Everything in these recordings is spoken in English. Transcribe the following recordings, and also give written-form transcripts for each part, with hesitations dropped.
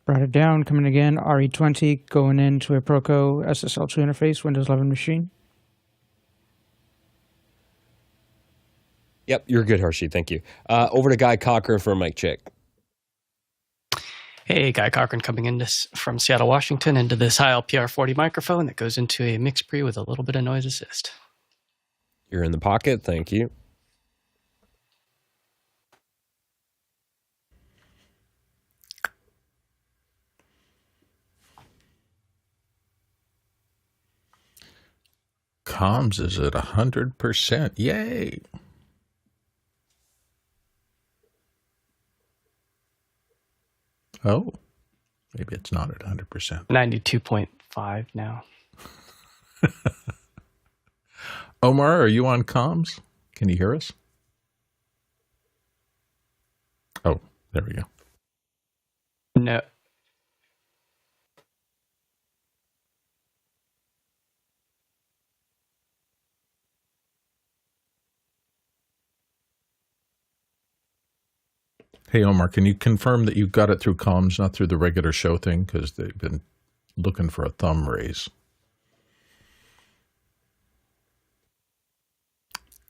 Brought it down, coming again, RE20, going into a Proco SSL2 interface, Windows 11 machine. Yep, you're good, Harshit. Thank you. Over to Guy Cochran for a mic check. Hey, Guy Cochran coming in from Seattle, Washington, into this ILPR40 microphone that goes into a mix pre with a little bit of noise assist. You're in the pocket. Thank you. Comms is at 100%. Yay! Oh, maybe it's not at 100%. 92.5 now. Omar, are you on comms? Can you hear us? Oh, there we go. No. Hey, Omar, can you confirm that you got it through comms, not through the regular show thing? Because they've been looking for a thumb raise.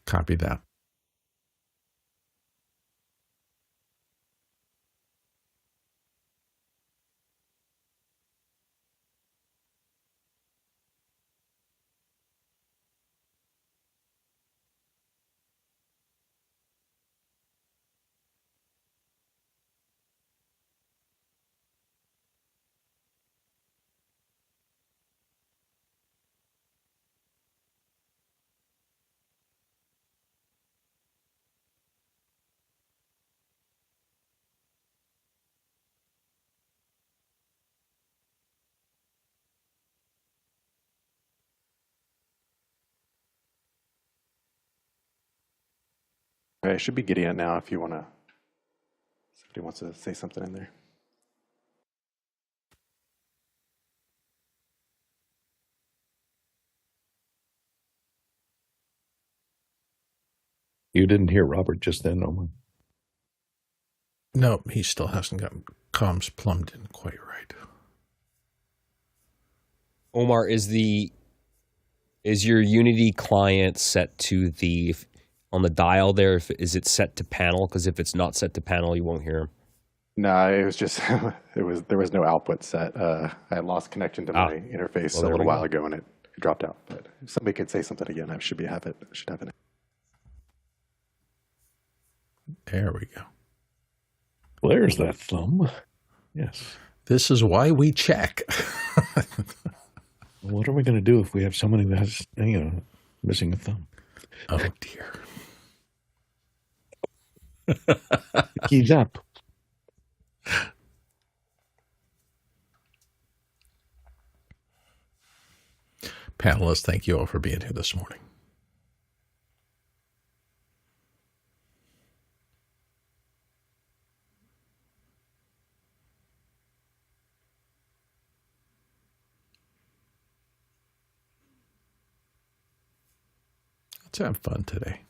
Copy that. Okay, I should be getting it now if you want to, somebody wants to say something in there. You didn't hear Robert just then, Omar? No, he still hasn't got comms plumbed in quite right. Omar, is your Unity client set to on the dial there? Is it set to panel? Because if it's not set to panel, you won't hear him. No, it was just there was no output set. I had lost connection to my interface a little while ago, and it dropped out. But if somebody could say something again, I should have it. There we go. There's that thumb. Yes. This is why we check. What are we going to do if we have somebody that's missing a thumb? Oh dear. The key's up. Panelists, thank you all for being here this morning. Let's have fun today.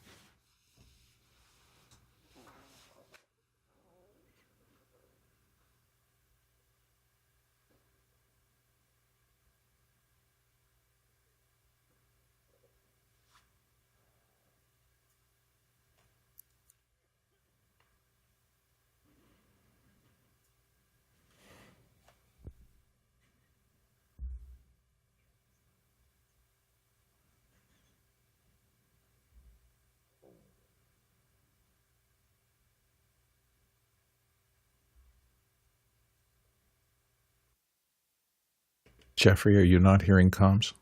Jeffrey, are you not hearing comms?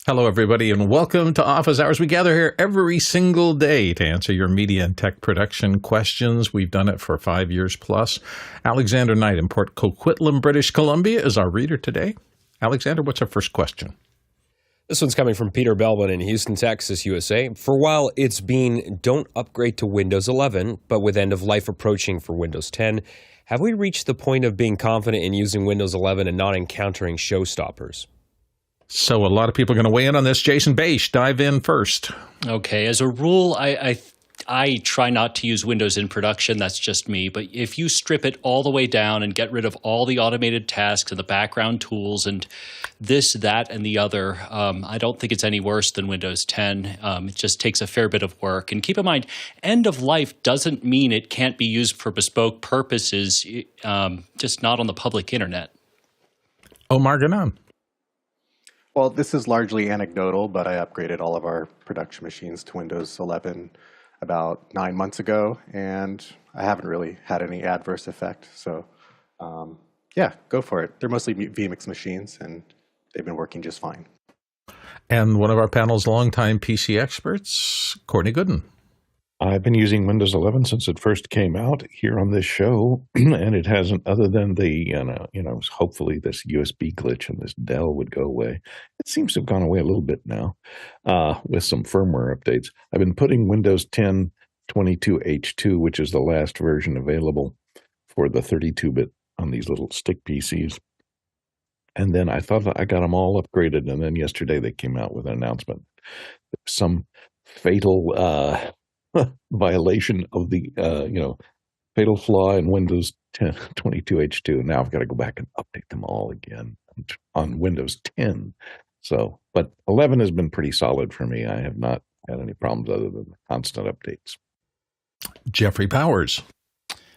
Hello, everybody, and welcome to Office Hours. We gather here every single day to answer your media and tech production questions. We've done it for 5 years plus. Alexander Knight in Port Coquitlam, British Columbia, is our reader today. Alexander, what's our first question? This one's coming from Peter Belbin in Houston, Texas, USA. For a while, it's been don't upgrade to Windows 11, but with end of life approaching for Windows 10, have we reached the point of being confident in using Windows 11 and not encountering showstoppers? So a lot of people are going to weigh in on this. Jason Bache, dive in first. Okay, as a rule, I try not to use Windows in production. That's just me. But if you strip it all the way down and get rid of all the automated tasks and the background tools and this, that, and the other, I don't think it's any worse than Windows 10. It just takes a fair bit of work. And keep in mind, end of life doesn't mean it can't be used for bespoke purposes, just not on the public internet. Omar Ganan. Well, this is largely anecdotal, but I upgraded all of our production machines to Windows 11 about 9 months ago, and I haven't really had any adverse effect. So, yeah, go for it. They're mostly vMix machines, and they've been working just fine. And one of our panel's longtime PC experts, Courtney Gooden. I've been using Windows 11 since it first came out here on this show, and it hasn't, other than the, hopefully this USB glitch and this Dell would go away. It seems to have gone away a little bit now with some firmware updates. I've been putting Windows 10 22H2, which is the last version available for the 32-bit on these little stick PCs. And then I thought I got them all upgraded, and then yesterday they came out with an announcement. Some fatal violation of the, fatal flaw in Windows 10 22H2. Now I've got to go back and update them all again on Windows 10. So, but 11 has been pretty solid for me. I have not had any problems other than the constant updates. Jeffrey Powers.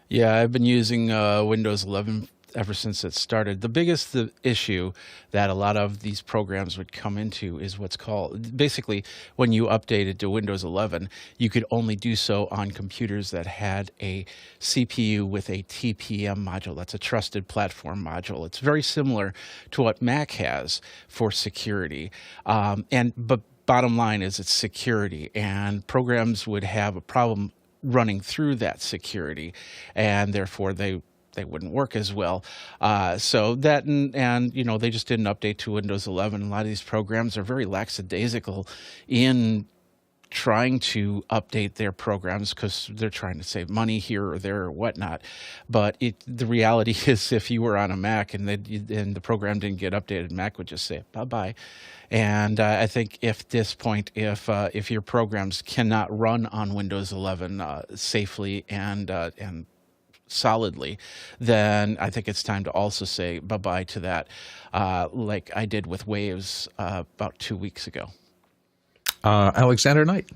Yeah, I've been using Windows 11 ever since it started. The biggest issue that a lot of these programs would come into is what's called, basically, when you updated to Windows 11, you could only do so on computers that had a CPU with a TPM module. That's a trusted platform module. It's very similar to what Mac has for security. But bottom line is it's security, and programs would have a problem running through that security, and therefore they wouldn't work as well. So that, and they just didn't update to Windows 11. A lot of these programs are very lackadaisical in trying to update their programs because they're trying to save money here or there or whatnot. But the reality is, if you were on a Mac and the program didn't get updated, Mac would just say bye-bye. And I think at this point, if your programs cannot run on Windows 11 safely and solidly, then I think it's time to also say bye-bye to that, like I did with Waves about 2 weeks ago. Alexander Knight.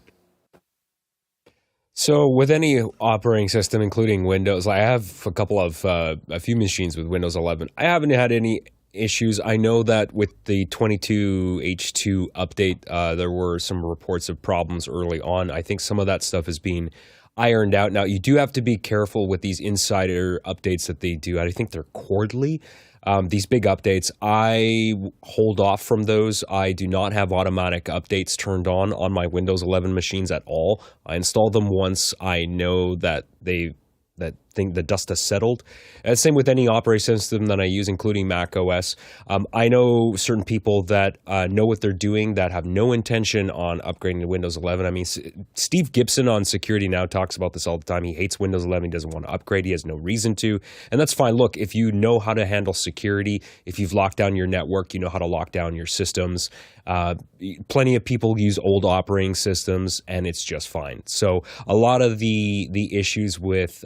So with any operating system, including Windows, I have a few machines with Windows 11. I haven't had any issues. I know that with the 22H2 update, there were some reports of problems early on. I think some of that stuff is being ironed out. Now, you do have to be careful with these insider updates that they do. I think they're quarterly. These big updates, I hold off from those. I do not have automatic updates turned on my Windows 11 machines at all. I install them once I know that the dust has settled. And same with any operating system that I use, including macOS. I know certain people that know what they're doing that have no intention on upgrading to Windows 11. I mean, Steve Gibson on Security Now talks about this all the time. He hates Windows 11. He doesn't want to upgrade. He has no reason to. And that's fine. Look, if you know how to handle security, if you've locked down your network, you know how to lock down your systems. Plenty of people use old operating systems, and it's just fine. So a lot of the issues with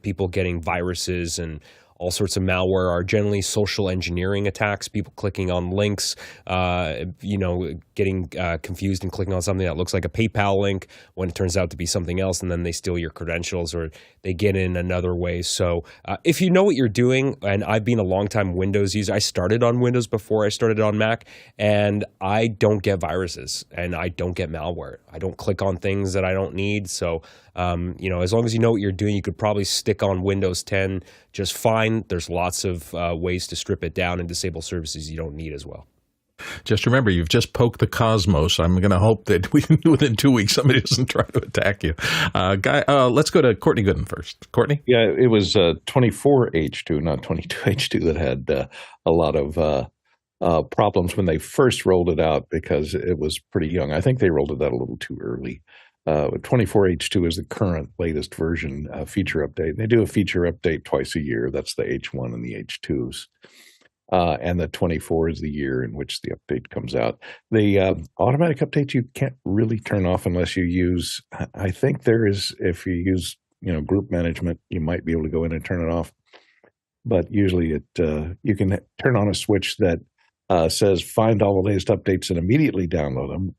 people getting viruses and all sorts of malware are generally social engineering attacks, people clicking on links, getting confused and clicking on something that looks like a PayPal link when it turns out to be something else, and then they steal your credentials or they get in another way. So if you know what you're doing, and I've been a long-time Windows user, I started on Windows before I started on Mac, and I don't get viruses and I don't get malware. I don't click on things that I don't need. So, as long as you know what you're doing, you could probably stick on Windows 10 just fine. There's lots of ways to strip it down and disable services you don't need as well. Just remember, you've just poked the cosmos. I'm going to hope that within 2 weeks somebody doesn't try to attack you. Let's go to Courtney Gooden first. Courtney? Yeah, it was 24H2, not 22H2, that had a lot of problems when they first rolled it out because it was pretty young. I think they rolled it out a little too early. 24H2 is the current latest version feature update. They do a feature update twice a year. That's the H1 and the H2s. And the 24 is the year in which the update comes out. The automatic update you can't really turn off unless you use, I think there is, if you use group management, you might be able to go in and turn it off. But usually you can turn on a switch that says find all the latest updates and immediately download them.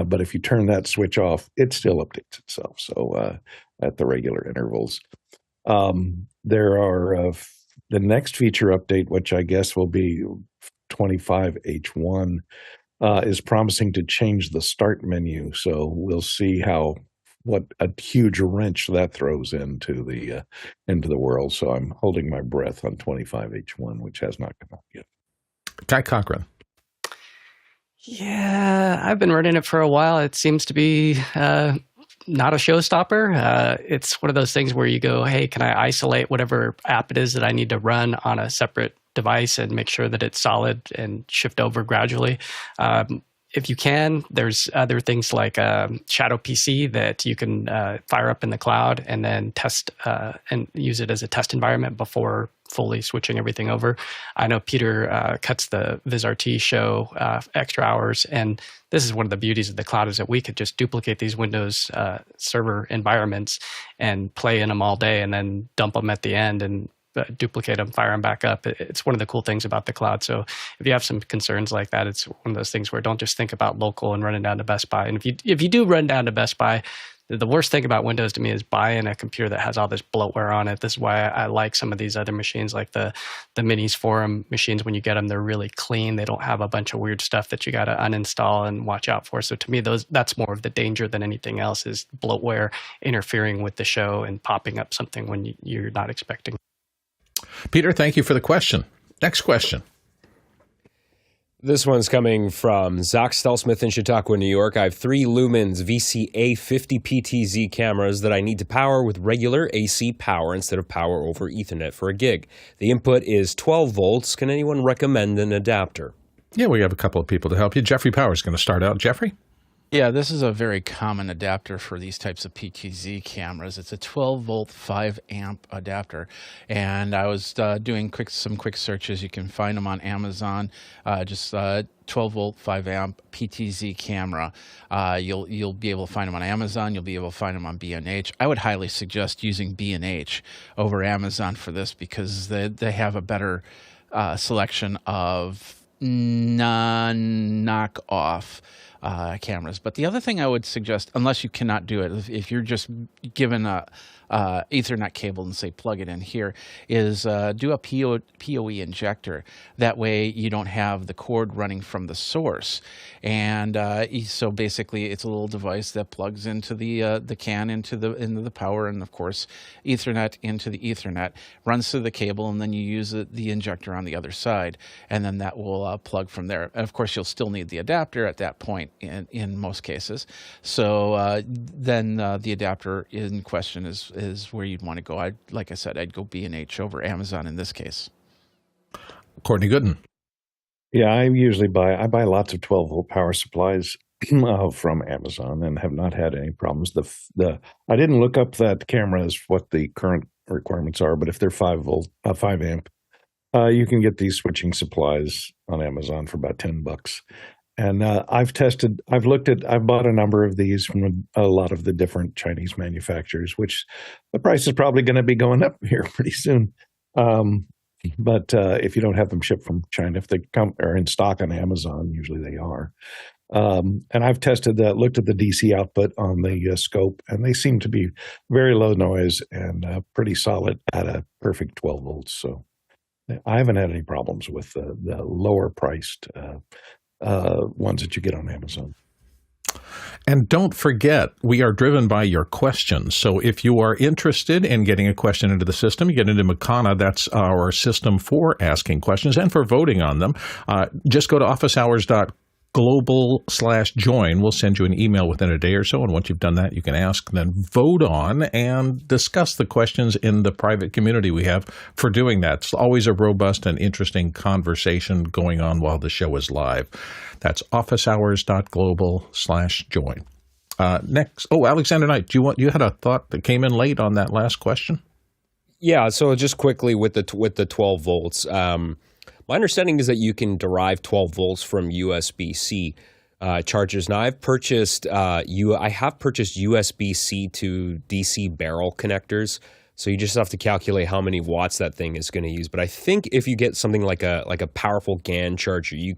But if you turn that switch off, it still updates itself. So at the regular intervals, there are the next feature update, which I guess will be 25H1, is promising to change the start menu. So we'll see what a huge wrench that throws into the world. So I'm holding my breath on 25H1, which has not come out yet. Guy Cochran. Yeah, I've been running it for a while. It seems to be not a showstopper. It's one of those things where you go, hey, can I isolate whatever app it is that I need to run on a separate device and make sure that it's solid and shift over gradually? If you can, there's other things like Shadow PC that you can fire up in the cloud and then test and use it as a test environment before fully switching everything over. I know Peter cuts the VizRT show extra hours, and this is one of the beauties of the cloud is that we could just duplicate these Windows server environments and play in them all day and then dump them at the end and duplicate them, fire them back up. It's one of the cool things about the cloud. So if you have some concerns like that, it's one of those things where don't just think about local and running down to Best Buy. And if you do run down to Best Buy, the worst thing about Windows to me is buying a computer that has all this bloatware on it. This is why I like some of these other machines, like the Minis Forum machines. When you get them, they're really clean. They don't have a bunch of weird stuff that you got to uninstall and watch out for. So to me, that's more of the danger than anything else, is bloatware interfering with the show and popping up something when you're not expecting. Peter, thank you for the question. Next question. This one's coming from Zach Stelsmith in Chautauqua, New York. I have 3 Lumens VC-A50 PTZ cameras that I need to power with regular AC power instead of power over Ethernet for a gig. The input is 12 volts. Can anyone recommend an adapter? Yeah, we have a couple of people to help you. Jeffrey Power is going to start out. Jeffrey? Yeah, this is a very common adapter for these types of PTZ cameras. It's a 12-volt, 5-amp adapter. And I was doing some quick searches. You can find them on Amazon, just 12-volt, 5-amp PTZ camera. You'll be able to find them on Amazon. You'll be able to find them on B&H. I would highly suggest using B&H over Amazon for this because they have a better selection of non-knockoff cameras. But the other thing I would suggest, unless you cannot do it, if you're just given a Ethernet cable and say plug it in here, is do a PoE injector. That way you don't have the cord running from the source. And so basically it's a little device that plugs into the CAN into the power, and of course Ethernet into the Ethernet, runs through the cable, and then you use the injector on the other side, and then that will plug from there. And of course you'll still need the adapter at that point in most cases. So then the adapter in question is where you'd want to go. Like I said, I'd go B&H over Amazon in this case. Courtney Gooden. Yeah, I usually buy lots of 12-volt power supplies from Amazon and have not had any problems. I didn't look up that cameras, what the current requirements are, but if they're 5-volt, 5-amp, you can get these switching supplies on Amazon for about $10. And I've bought a number of these from a lot of the different Chinese manufacturers, which the price is probably going to be going up here pretty soon. But if you don't have them shipped from China, if they are in stock on Amazon, usually they are. And I've looked at the DC output on the scope, and they seem to be very low noise and pretty solid at a perfect 12 volts. So I haven't had any problems with the lower priced ones that you get on Amazon. And don't forget, we are driven by your questions. So if you are interested in getting a question into the system, you get into Makana. That's our system for asking questions and for voting on them. Just go to officehours.com officehours.global/join. We'll send you an email within a day or so, and once you've done that, you can ask, then vote on and discuss the questions in the private community we have for doing that. It's always a robust and interesting conversation going on while the show is live. That's officehours.global/join. Next, Alexander Knight, you had a thought that came in late on that last question? Yeah, so just quickly with the 12 volts, my understanding is that you can derive 12 volts from USB-C chargers. Now, I've purchased USB-C to DC barrel connectors, so you just have to calculate how many watts that thing is going to use. But I think if you get something like a powerful GAN charger, you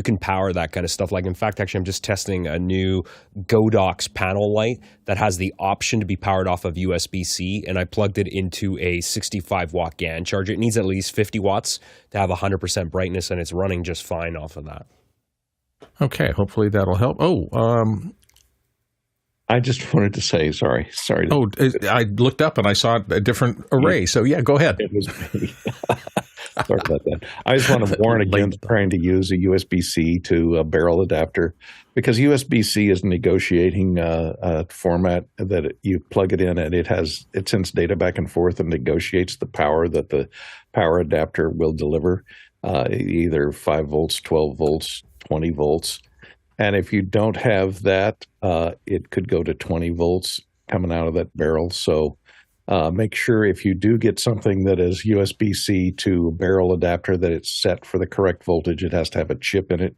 can power that kind of stuff. Like, in fact, actually, I'm just testing a new Godox panel light that has the option to be powered off of USB-C, and I plugged it into a 65-watt GAN charger. It needs at least 50 watts to have 100% brightness, and it's running just fine off of that. Okay, hopefully that'll help. I just wanted to say, sorry. I looked up and I saw a different array. So, yeah, go ahead. It was me. Sorry about that. I just want to warn against trying to use a USB-C to a barrel adapter, because USB-C is negotiating a format that you plug it in and it sends data back and forth and negotiates the power that the power adapter will deliver, either 5 volts, 12 volts, 20 volts. And if you don't have that, it could go to 20 volts coming out of that barrel. So make sure if you do get something that is USB-C to a barrel adapter that it's set for the correct voltage. It has to have a chip in it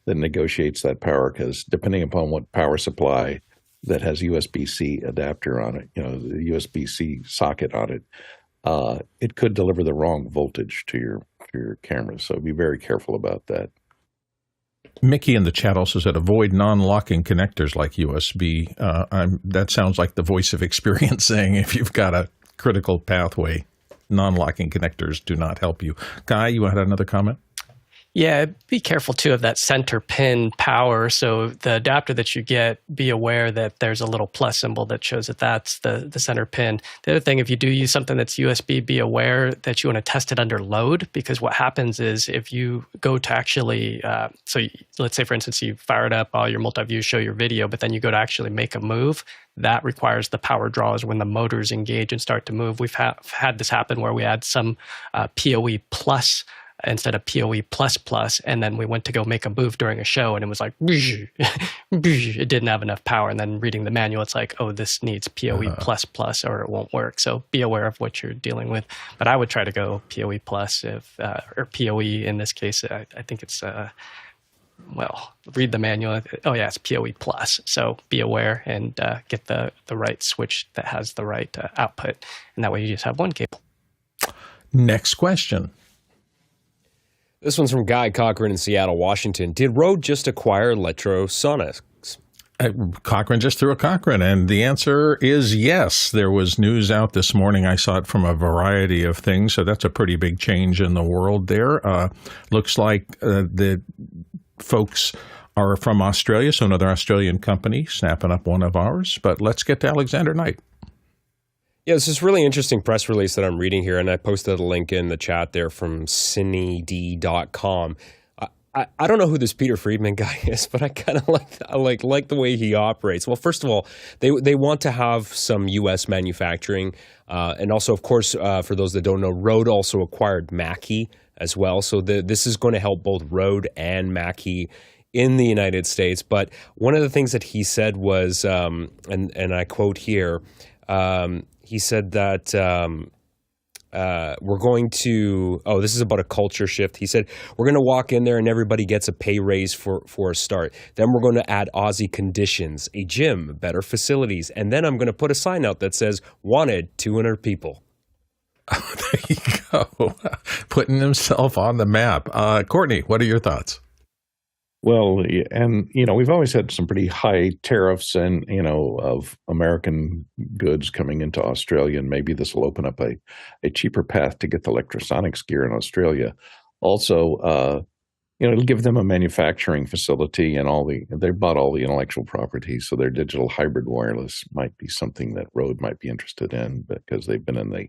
that negotiates that power, because depending upon what power supply that has USB-C adapter on it, the USB-C socket on it, it could deliver the wrong voltage to your camera. So be very careful about that. Mickey in the chat also said, avoid non-locking connectors like USB. That sounds like the voice of experience saying if you've got a critical pathway, non-locking connectors do not help you. Guy, you had another comment? Yeah, be careful too of that center pin power. So the adapter that you get, be aware that there's a little plus symbol that shows that that's the center pin. The other thing, if you do use something that's USB, be aware that you want to test it under load, because what happens is if you go to actually, let's say for instance, you fire it up, all your multi-views show your video, but then you go to actually make a move, that requires the power draws when the motors engage and start to move. We've had this happen where we had some PoE plus instead of PoE++, and then we went to go make a move during a show, and it was like, it didn't have enough power, and then reading the manual, it's like, oh, this needs PoE++, or it won't work. So be aware of what you're dealing with. But I would try to go PoE+, or PoE in this case. I think it's, read the manual. Oh, yeah, it's PoE+. So be aware and get the right switch that has the right output, and that way you just have one cable. Next question. This one's from Guy Cochran in Seattle, Washington. Did Rode just acquire Lectrosonics? Cochran just threw a Cochran, and the answer is yes. There was news out this morning. I saw it from a variety of things, so that's a pretty big change in the world there. Looks like the folks are from Australia, so another Australian company snapping up one of ours. But let's get to Alexander Knight. Yeah, it's this really interesting press release that I'm reading here, and I posted a link in the chat there from cined.com. I don't know who this Peter Friedman guy is, but I kind of like the way he operates. Well, first of all, they want to have some U.S. manufacturing, and also, of course, for those that don't know, Rode also acquired Mackie as well. So this is going to help both Rode and Mackie in the United States. But one of the things that he said was, and I quote here. He said that we're going to, this is about a culture shift. He said, we're going to walk in there and everybody gets a pay raise for a start. Then we're going to add Aussie conditions, a gym, better facilities. And then I'm going to put a sign out that says, wanted 200 people. There you go. Putting himself on the map. Courtney, what are your thoughts? Well, and, we've always had some pretty high tariffs and, of American goods coming into Australia, and maybe this will open up a cheaper path to get the Lectrosonics gear in Australia. Also, it'll give them a manufacturing facility and they bought all the intellectual property, so their digital hybrid wireless might be something that Rode might be interested in, because they've been in the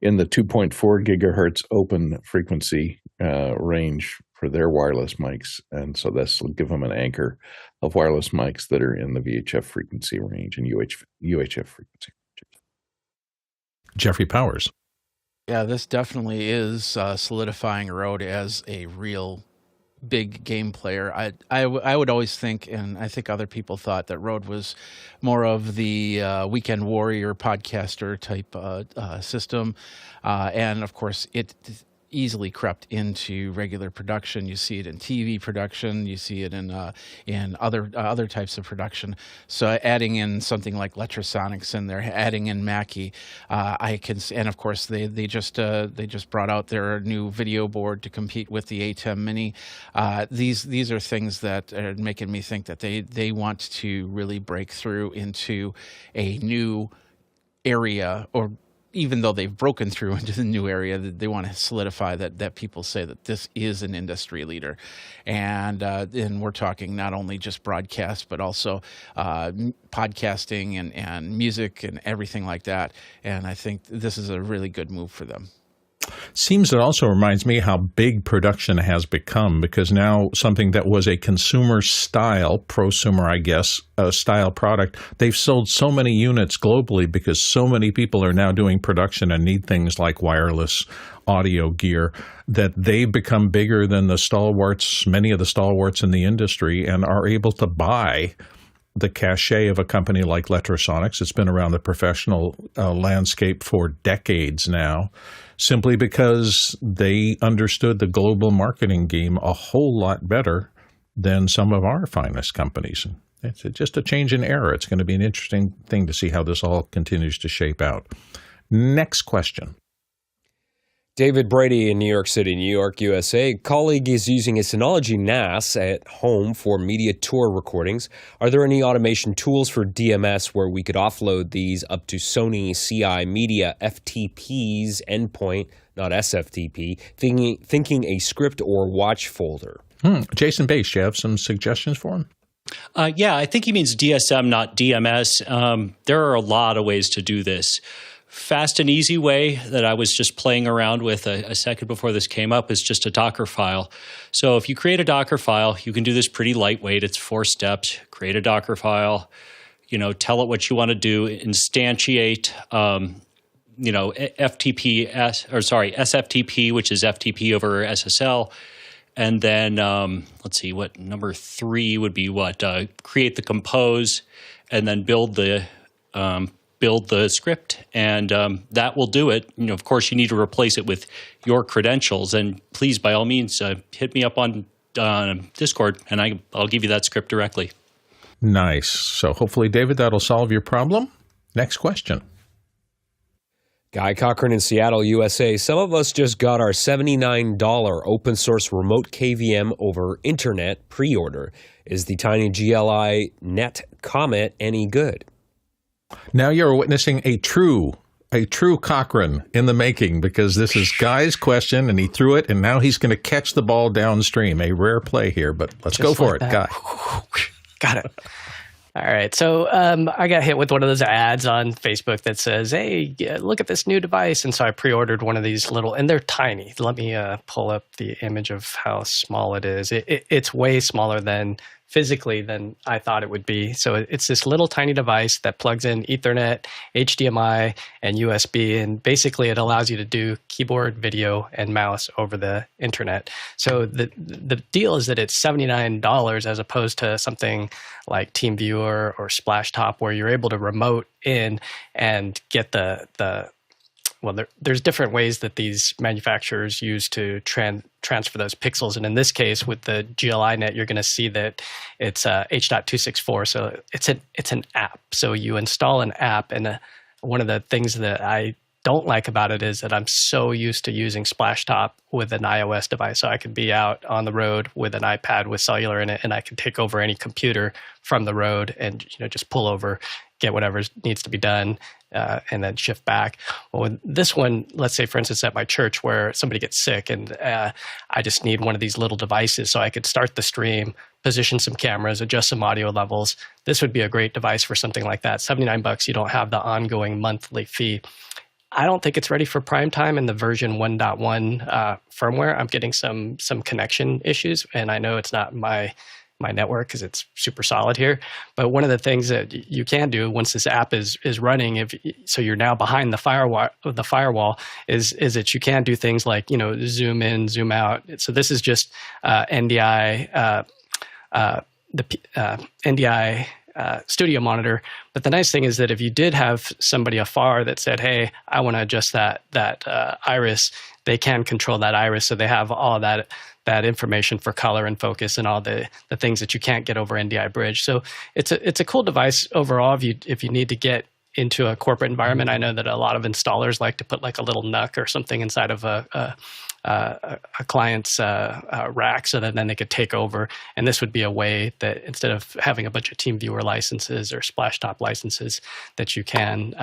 in the 2.4 gigahertz open frequency range for their wireless mics. And so this will give them an anchor of wireless mics that are in the VHF frequency range and UHF frequency. Jeffrey Powers. Yeah, this definitely is solidifying Rode as a real big game player. I would always think, and I think other people thought, that Rode was more of the weekend warrior podcaster type system, and of course it easily crept into regular production. You see it in TV production. You see it in other types of production. So adding in something like Lectrosonics in there, adding in Mackie, and of course they just brought out their new video board to compete with the A10 Mini. These are things that are making me think that they want to really break through into a new area, or even though they've broken through into the new area, that they want to solidify that people say that this is an industry leader. And we're talking not only just broadcast, but also podcasting and music and everything like that. And I think this is a really good move for them. Seems it also reminds me how big production has become, because now something that was a consumer style, prosumer, I guess, style product, they've sold so many units globally because so many people are now doing production and need things like wireless audio gear, that they've become bigger than the stalwarts, many of the stalwarts in the industry, and are able to buy the cachet of a company like Lectrosonics. It's been around the professional landscape for decades now, simply because they understood the global marketing game a whole lot better than some of our finest companies. It's just a change in era. It's going to be an interesting thing to see how this all continues to shape out. Next question. David Brady in New York City, New York, USA. Colleague is using a Synology NAS at home for media tour recordings. Are there any automation tools for DMS where we could offload these up to Sony Ci Media FTP's endpoint, not SFTP, thinking a script or watch folder? Jason Bates, do you have some suggestions for him? Yeah, I think he means DSM, not DMS. There are a lot of ways to do this. Fast and easy way that I was just playing around with a second before this came up is just a Docker file. So if you create a Docker file, you can do this pretty lightweight. It's 4 steps. Create a Docker file, tell it what you want to do, instantiate, SFTP, which is FTP over SSL. And then, let's see, what number 3 would be what? Create the compose, and then build the script, and that will do it. Of course, you need to replace it with your credentials, and please, by all means, hit me up on Discord, and I'll give you that script directly. Nice. So hopefully, David, that'll solve your problem. Next question. Guy Cochran in Seattle, USA. Some of us just got our $79 open source remote KVM over internet pre-order. Is the tiny GL.iNet Comet any good? Now you're witnessing a true Cochran in the making, because this is Guy's question and he threw it and now he's going to catch the ball downstream. A rare play here, but let's go for it, Guy. Got it. All right. So I got hit with one of those ads on Facebook that says, hey, look at this new device. And so I pre-ordered one of these little, and they're tiny. Let me pull up the image of how small it is. It's way smaller physically than I thought it would be. So it's this little tiny device that plugs in Ethernet, HDMI, and USB. And basically it allows you to do keyboard, video, and mouse over the internet. So the deal is that it's $79 as opposed to something like TeamViewer or Splashtop, where you're able to remote in and get there's different ways that these manufacturers use to transfer those pixels. And in this case, with the GL.iNet, you're going to see that it's H.264. So it's an app. So you install an app, and one of the things that I don't like about it is that I'm so used to using Splashtop with an iOS device. So I could be out on the road with an iPad with cellular in it, and I can take over any computer from the road and just pull over, get whatever needs to be done, and then shift back. Well, with this one, let's say, for instance, at my church where somebody gets sick and I just need one of these little devices so I could start the stream, position some cameras, adjust some audio levels. This would be a great device for something like that. $79, you don't have the ongoing monthly fee. I don't think it's ready for prime time in the version 1.1 firmware. I'm getting some connection issues, and I know it's not my network because it's super solid here. But one of the things that you can do once this app is running, so you're now behind the firewall, is that you can do things like, you know, zoom in, zoom out. So this is just NDI, NDI studio monitor. But the nice thing is that if you did have somebody afar that said, hey, I want to adjust that iris, they can control that iris. So they have all that information for color and focus and all the things that you can't get over NDI bridge. So it's a cool device overall if you need to get into a corporate environment. I know that a lot of installers like to put like a little NUC or something inside of a client's rack so that then they could take over. And this would be a way that instead of having a bunch of TeamViewer licenses or Splashtop licenses, that you can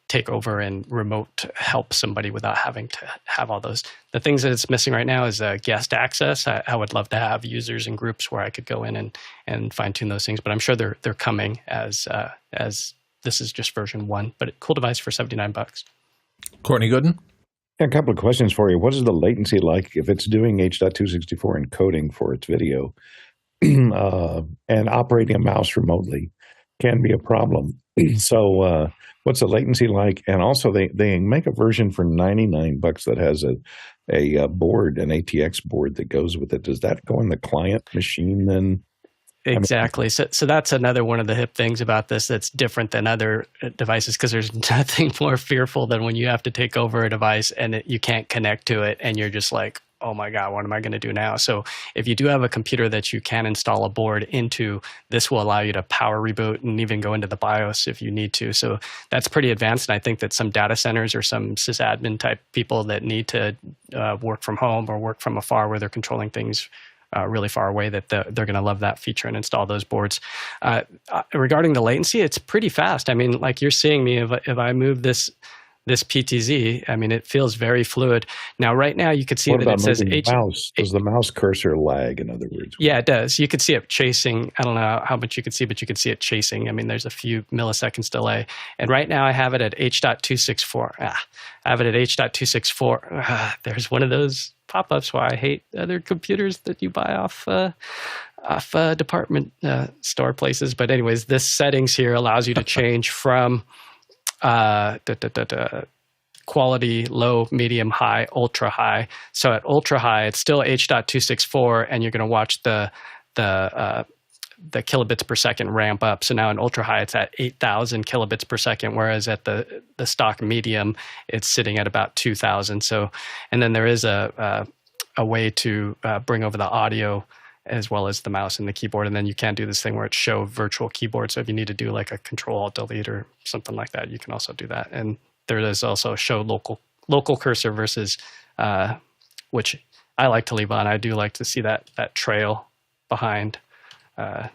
take over and remote help somebody without having to have all those. The things that it's missing right now is guest access. I would love to have users and groups where I could go in and fine tune those things, but I'm sure they're coming as this is just version 1. But cool device for $79. Courtney Gooden? A couple of questions for you. What is the latency like if it's doing H.264 encoding for its video and operating a mouse remotely can be a problem. So what's the latency like? And also they make a version for $99 that has a board, an ATX board that goes with it. Does that go in the client machine then? Exactly. So that's another one of the hip things about this that's different than other devices, because there's nothing more fearful than when you have to take over a device and you can't connect to it and you're just like, oh my God, what am I going to do now? So if you do have a computer that you can install a board into, this will allow you to power reboot and even go into the BIOS if you need to. So that's pretty advanced. And I think that some data centers or some sysadmin type people that need to work from home or work from afar where they're controlling things really far away, that they're going to love that feature and install those boards. Regarding the latency, it's pretty fast. I mean, like you're seeing me, if I move this PTZ, I mean, it feels very fluid. Now, right now, you could see that it says mouse. Does the mouse cursor lag, in other words? Yeah, it does. You could see it chasing. I don't know how much you could see, but you could see it chasing. I mean, there's a few milliseconds delay. And right now, I have it at H.264. I have it at H.264. There's one of those pop-ups why I hate other computers that you buy off department store places. But anyways, this settings here allows you to change from quality, low, medium, high, ultra high. So at ultra high, it's still H.264, and you're going to watch the kilobits per second ramp up. So now in ultra high, it's at 8,000 kilobits per second, whereas at the stock medium, it's sitting at about 2,000. So, and then there is a way to bring over the audio as well as the mouse and the keyboard. And then you can do this thing where it's show virtual keyboard. So if you need to do like a Control-Alt-Delete or something like that, you can also do that. And there is also show local cursor versus, which I like to leave on. I do like to see that trail behind the,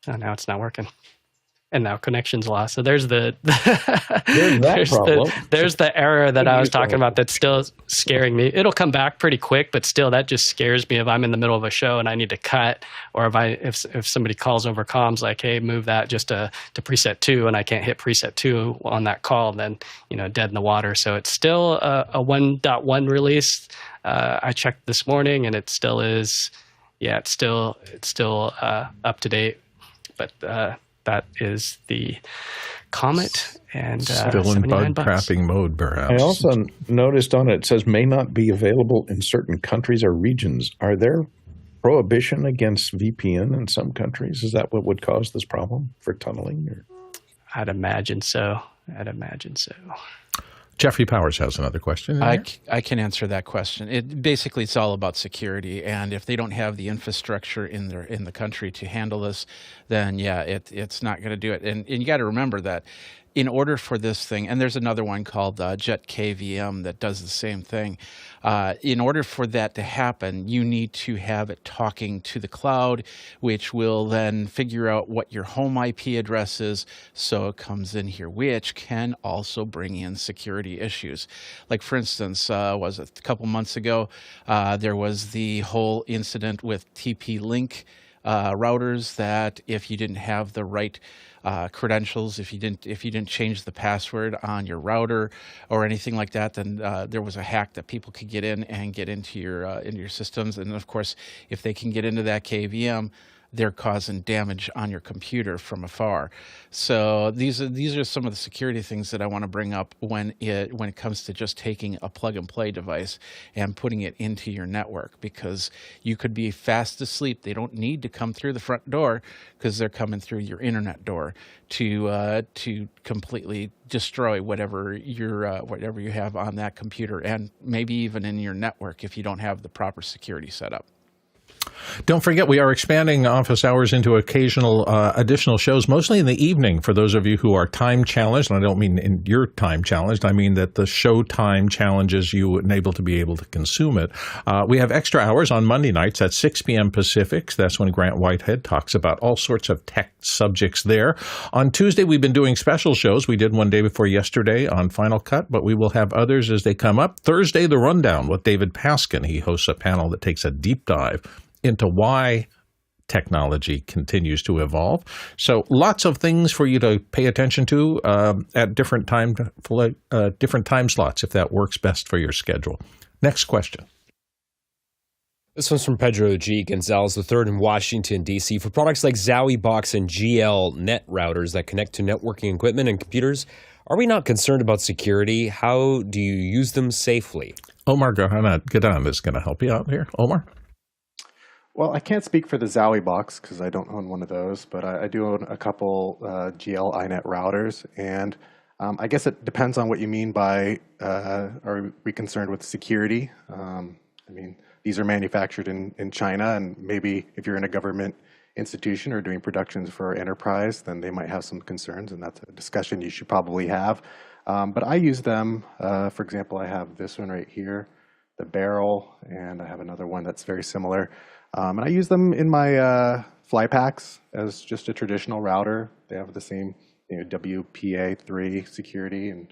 oh, now it's not working. And now connection's lost. So there's there's the error that I was talking about that's still scaring me. It'll come back pretty quick, but still that just scares me if I'm in the middle of a show and I need to cut, or if somebody calls over comms like, hey, move that just to preset 2, and I can't hit preset 2 on that call, then, you know, dead in the water. So it's still a 1.1 release. I checked this morning and it still is, yeah, it's still up to date, but that is the Comet, and still in bug trapping mode, perhaps. I also noticed on it says may not be available in certain countries or regions. Are there prohibition against VPN in some countries? Is that what would cause this problem for tunneling? Or? I'd imagine so. Jeffrey Powers has another question. I can answer that question. It's all about security, and if they don't have the infrastructure in the country to handle this, then yeah, it's not going to do it. And you got to remember that in order for this thing, and there's another one called Jet KVM that does the same thing. In order for that to happen, you need to have it talking to the cloud, which will then figure out what your home IP address is, so it comes in here, which can also bring in security issues. Like, for instance, was it a couple months ago, there was the whole incident with TP-Link routers that if you didn't have the right credentials, if you didn't change the password on your router or anything like that, then there was a hack that people could get in and get into your systems. And of course, if they can get into that KVM, they're causing damage on your computer from afar. So these are some of the security things that I want to bring up when it comes to just taking a plug and play device and putting it into your network, because you could be fast asleep. They don't need to come through the front door because they're coming through your internet door to completely destroy whatever you have on that computer, and maybe even in your network if you don't have the proper security set up. Don't forget, we are expanding office hours into occasional additional shows, mostly in the evening for those of you who are time challenged. And I don't mean in your time challenged. I mean that the show time challenges you able to consume it. We have extra hours on Monday nights at 6 p.m. Pacific. That's when Grant Whitehead talks about all sorts of tech subjects there. On Tuesday, we've been doing special shows. We did one day before yesterday on Final Cut, but we will have others as they come up. Thursday, The Rundown with David Paskin. He hosts a panel that takes a deep dive into why technology continues to evolve. So lots of things for you to pay attention to at different time slots, if that works best for your schedule. Next question. This one's from Pedro G. Gonzalez III in Washington, D.C. For products like ZowieBox and GL.iNet routers that connect to networking equipment and computers, are we not concerned about security? How do you use them safely? Omar Gadan is going to help you out here. Omar? Well, I can't speak for the ZowieBox because I don't own one of those, but I do own a couple GL.iNet routers, and I guess it depends on what you mean by are we concerned with security? I mean, these are manufactured in China, and maybe if you're in a government institution or doing productions for enterprise, then they might have some concerns, and that's a discussion you should probably have. But I use them. For example, I have this one right here, the Barrel, and I have another one that's very similar. And I use them in my fly packs as just a traditional router. They have the same WPA3 security, and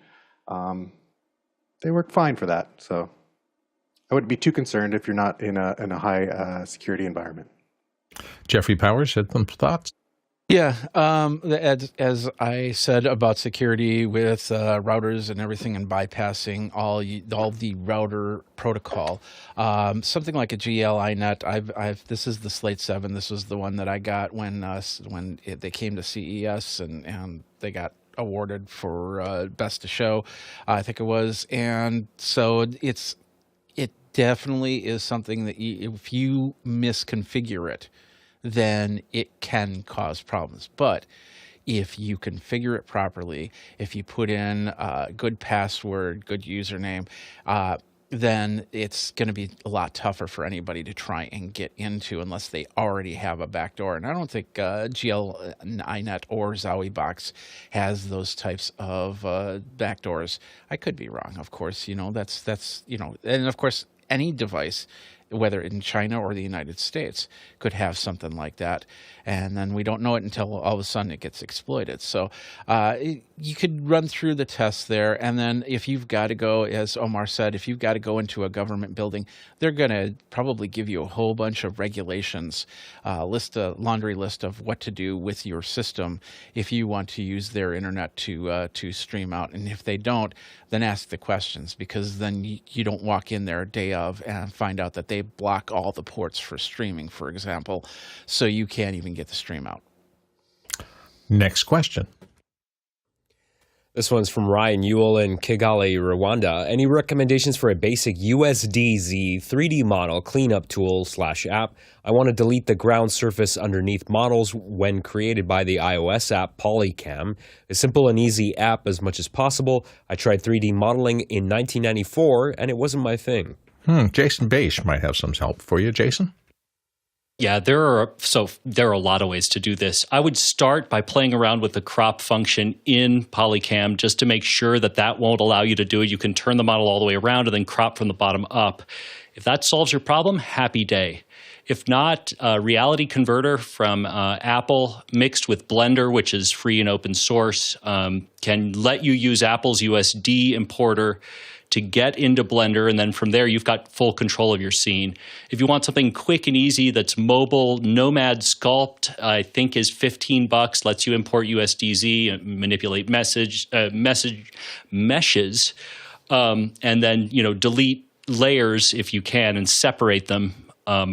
they work fine for that. So I wouldn't be too concerned if you're not in a high security environment. Jeffrey Powers had some thoughts. Yeah, as I said about security with routers and everything, and bypassing all the router protocol, something like a GL.iNet. This is the Slate 7. This was the one that I got when they came to CES and they got awarded for best of show, I think it was. And so it definitely is something that if you misconfigure it, then it can cause problems. But if you configure it properly, if you put in a good password, good username, then it's going to be a lot tougher for anybody to try and get into unless they already have a backdoor. And I don't think GL.iNet or ZowieBox has those types of backdoors. I could be wrong, of course. That's and of course any device, whether in China or the United States, could have something like that. And then we don't know it until all of a sudden it gets exploited. So you could run through the tests there. And then if you've got to go, as Omar said, if you've got to go into a government building, they're going to probably give you a whole bunch of regulations, laundry list of what to do with your system if you want to use their internet to stream out. And if they don't, then ask the questions, because then you don't walk in there a day of and find out that they block all the ports for streaming, for example, so you can't even get the stream out. Next question. This one's from Ryan Ewell in Kigali, Rwanda. Any recommendations for a basic USDZ 3D model cleanup tool / app? I want to delete the ground surface underneath models when created by the iOS app Polycam. A simple and easy app as much as possible. I tried 3D modeling in 1994 and it wasn't my thing. Jason Beish might have some help for you. Jason? Yeah, there are a lot of ways to do this. I would start by playing around with the crop function in Polycam just to make sure that won't allow you to do it. You can turn the model all the way around and then crop from the bottom up. If that solves your problem, happy day. If not, Reality Converter from Apple mixed with Blender, which is free and open source, can let you use Apple's USD importer to get into Blender, and then from there you've got full control of your scene. If you want something quick and easy that's mobile, Nomad Sculpt, I think, is $15, lets you import USDZ, manipulate meshes, and then delete layers if you can and separate them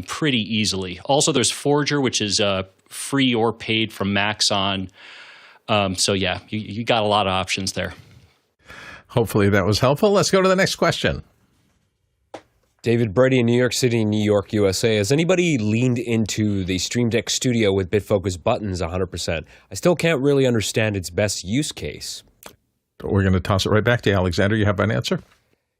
pretty easily. Also, there's Forger, which is free or paid from Maxon. So yeah, you got a lot of options there. Hopefully that was helpful. Let's go to the next question. David Brady in New York City, New York, USA. Has anybody leaned into the Streamdeck Studio with Bitfocus Buttons 100%? I still can't really understand its best use case. We're going to toss it right back to you, Alexander. You have an answer?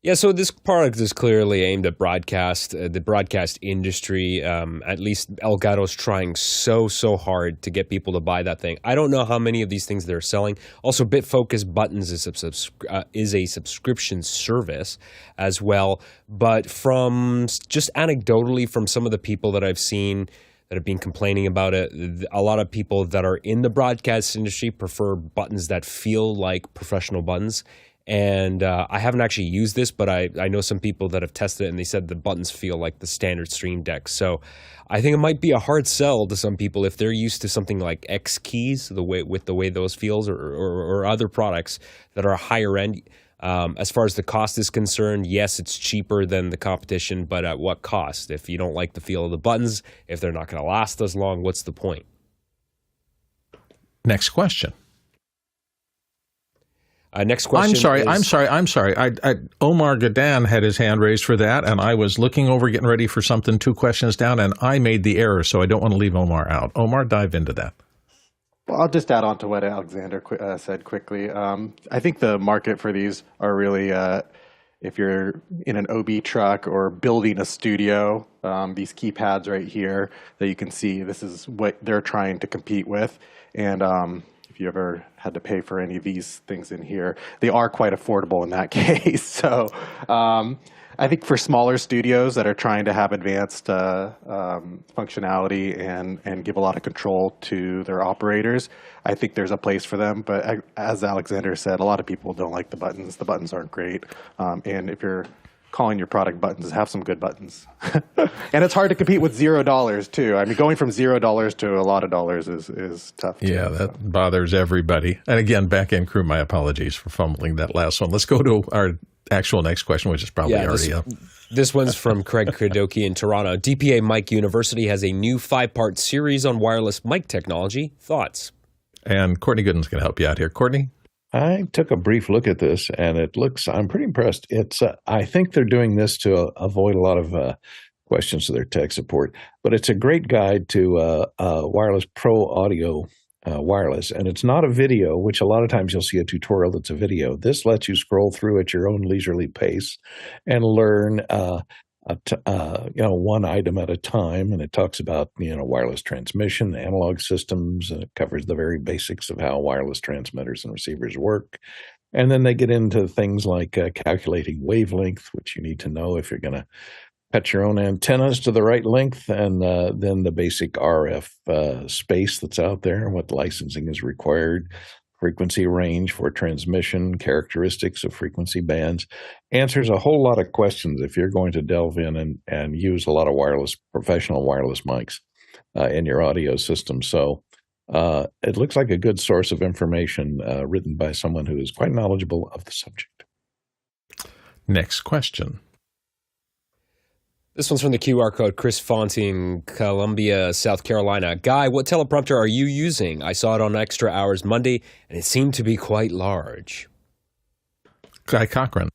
Yeah, so this product is clearly aimed at the broadcast industry. At least Elgato's trying so hard to get people to buy that thing. I don't know how many of these things they're selling. Also, Bitfocus Buttons is a subscription service as well. But from just anecdotally from some of the people that I've seen that have been complaining about it, a lot of people that are in the broadcast industry prefer buttons that feel like professional buttons. And I haven't actually used this, but I know some people that have tested it, and they said the buttons feel like the standard Stream Deck. So I think it might be a hard sell to some people if they're used to something like X keys, the way those feels, or other products that are higher end. As far as the cost is concerned, yes, it's cheaper than the competition, but at what cost? If you don't like the feel of the buttons, if they're not going to last as long, what's the point? Next question. Next question. I'm sorry. Omar Gadan had his hand raised for that, and I was looking over, getting ready for something 2 questions down, and I made the error, so I don't want to leave Omar out. Omar, dive into that. Well, I'll just add on to what Alexander said quickly. I think the market for these are really, if you're in an OB truck or building a studio, these keypads right here that you can see, this is what they're trying to compete with. And if you ever had to pay for any of these things in here, they are quite affordable in that case. So I think for smaller studios that are trying to have advanced functionality and give a lot of control to their operators, I think there's a place for them. But as Alexander said, a lot of people don't like the buttons. The buttons aren't great. And if you're calling your product buttons, have some good buttons. And it's hard to compete with $0 too. I mean, going from $0 to a lot of dollars is tough too. Yeah, that bothers everybody. And again, back-end crew, my apologies for fumbling that last one. Let's go to our actual next question, which is probably already up. This one's from Craig Kradoki in Toronto. DPA Mic University has a new 5-part series on wireless mic technology. Thoughts? And Courtney Gooden's going to help you out here. Courtney? I took a brief look at this, and I'm pretty impressed. I think they're doing this to avoid a lot of questions to their tech support, but it's a great guide to wireless pro audio wireless. And it's not a video, which a lot of times you'll see a tutorial that's a video. This lets you scroll through at your own leisurely pace and learn one item at a time, and it talks about wireless transmission, analog systems, and it covers the very basics of how wireless transmitters and receivers work. And then they get into things like calculating wavelength, which you need to know if you're going to cut your own antennas to the right length, and then the basic RF space that's out there and what licensing is required. Frequency range for transmission, characteristics of frequency bands, answers a whole lot of questions if you're going to delve in and use a lot of professional wireless mics in your audio system. So it looks like a good source of information written by someone who is quite knowledgeable of the subject. Next question. This one's from the QR code, Chris Fonte in Columbia, South Carolina. Guy, what teleprompter are you using? I saw it on Extra Hours Monday, and it seemed to be quite large. Guy Cochran.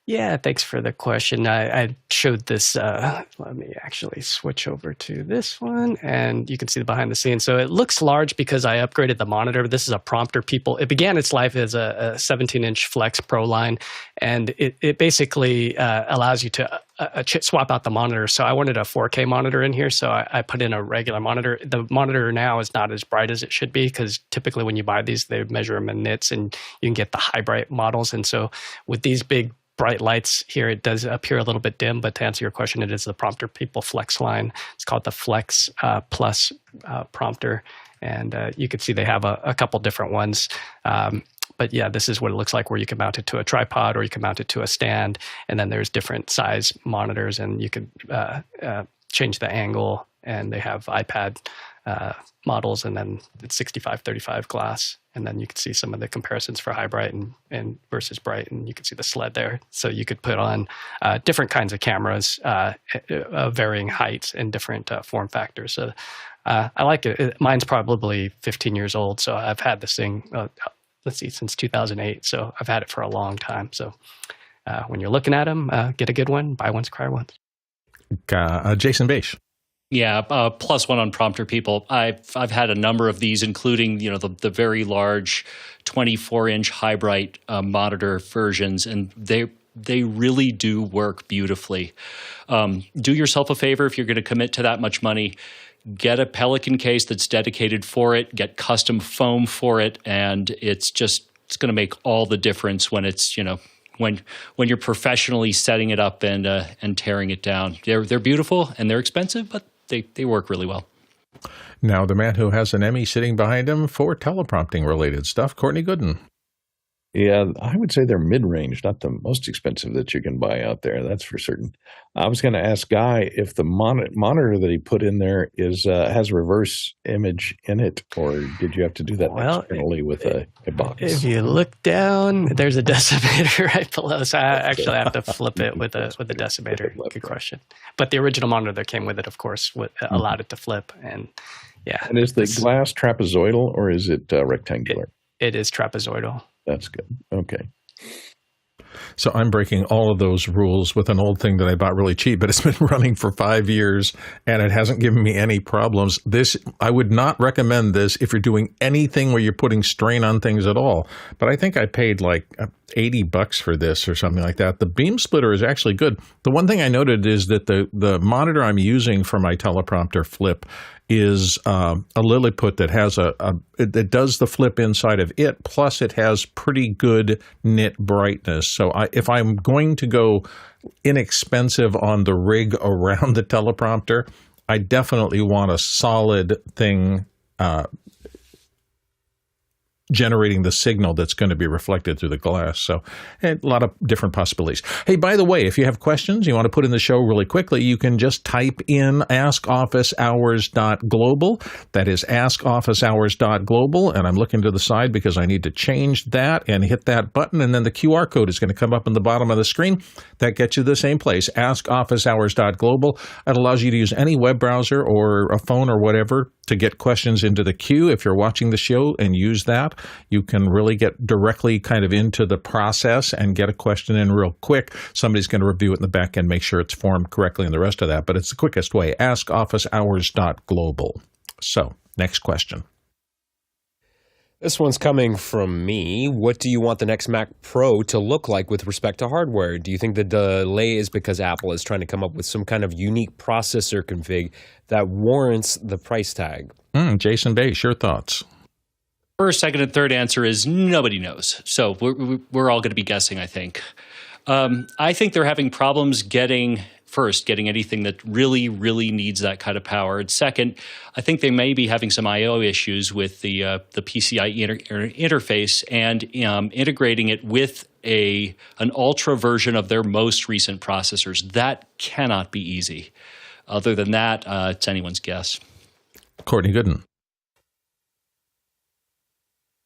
Yeah, thanks for the question. I showed this. Let me actually switch over to this one, and you can see the behind the scenes. So it looks large because I upgraded the monitor. This is a prompter. It began its life as a 17-inch Flex Pro line, and it basically allows you to swap out the monitor. So I wanted a 4K monitor in here, so I put in a regular monitor. The monitor now is not as bright as it should be because typically when you buy these, they measure them in nits, and you can get the high bright models. And so with these big bright lights here. It does appear a little bit dim, but to answer your question, it is the Prompter People Flex line. It's called the Flex Plus prompter. And you can see they have a couple different ones. But yeah, this is what it looks like, where you can mount it to a tripod or you can mount it to a stand. And then there's different size monitors, and you can change the angle. And they have iPad models, and then it's 65-35 glass. And then you can see some of the comparisons for high bright and versus bright, and you can see the sled there. So you could put on different kinds of cameras, varying heights and different form factors. So I like it. Mine's probably 15 years old, so I've had this thing, since 2008. So I've had it for a long time. So when you're looking at them, get a good one, buy once, cry once. Jason Beish. Yeah, plus one on Prompter People. I've had a number of these, including the very large 24-inch high bright monitor versions, and they really do work beautifully. Do yourself a favor if you're going to commit to that much money. Get a Pelican case that's dedicated for it. Get custom foam for it, and it's going to make all the difference when it's when you're professionally setting it up and tearing it down. They're beautiful and they're expensive, but they work really well. Now, the man who has an Emmy sitting behind him for teleprompting-related stuff, Courtney Gooden. Yeah, I would say they're mid-range, not the most expensive that you can buy out there. That's for certain. I was going to ask Guy if the monitor that he put in there has reverse image in it, or did you have to do that externally with a box? If you look down, there's a decimator right below. So I actually have to flip it with a decimator. Good question. But the original monitor that came with it, of course, allowed it to flip. And yeah. And is the glass trapezoidal or is it rectangular? It is trapezoidal. That's good. Okay. So I'm breaking all of those rules with an old thing that I bought really cheap, but it's been running for 5 years and it hasn't given me any problems. I would not recommend this if you're doing anything where you're putting strain on things at all. But I think I paid like $80 for this or something like that. The beam splitter is actually good. The one thing I noted is that the monitor I'm using for my teleprompter flip is a Lilliput that has it does the flip inside of it, plus it has pretty good nit brightness. So if I'm going to go inexpensive on the rig around the teleprompter, I definitely want a solid thing generating the signal that's going to be reflected through the glass. So a lot of different possibilities. Hey, by the way, if you have questions you want to put in the show really quickly, you can just type in askofficehours.global. That is askofficehours.global. And I'm looking to the side because I need to change that and hit that button. And then the QR code is going to come up on the bottom of the screen. That gets you to the same place, askofficehours.global. It allows you to use any web browser or a phone or whatever to get questions into the queue. If you're watching the show and use that, you can really get directly kind of into the process and get a question in real quick. Somebody's going to review it in the back end, make sure it's formed correctly and the rest of that. But it's the quickest way, askofficehours.global. So, next question. This one's coming from me. What do you want the next Mac Pro to look like with respect to hardware? Do you think the delay is because Apple is trying to come up with some kind of unique processor config that warrants the price tag? Jason Beish, your thoughts? First, second, and third answer is nobody knows. So we're all going to be guessing, I think. I think they're having problems getting anything that really, really needs that kind of power. And second, I think they may be having some I/O issues with the PCI interface and integrating it with an ultra version of their most recent processors. That cannot be easy. Other than that, it's anyone's guess. Courtney Gooden.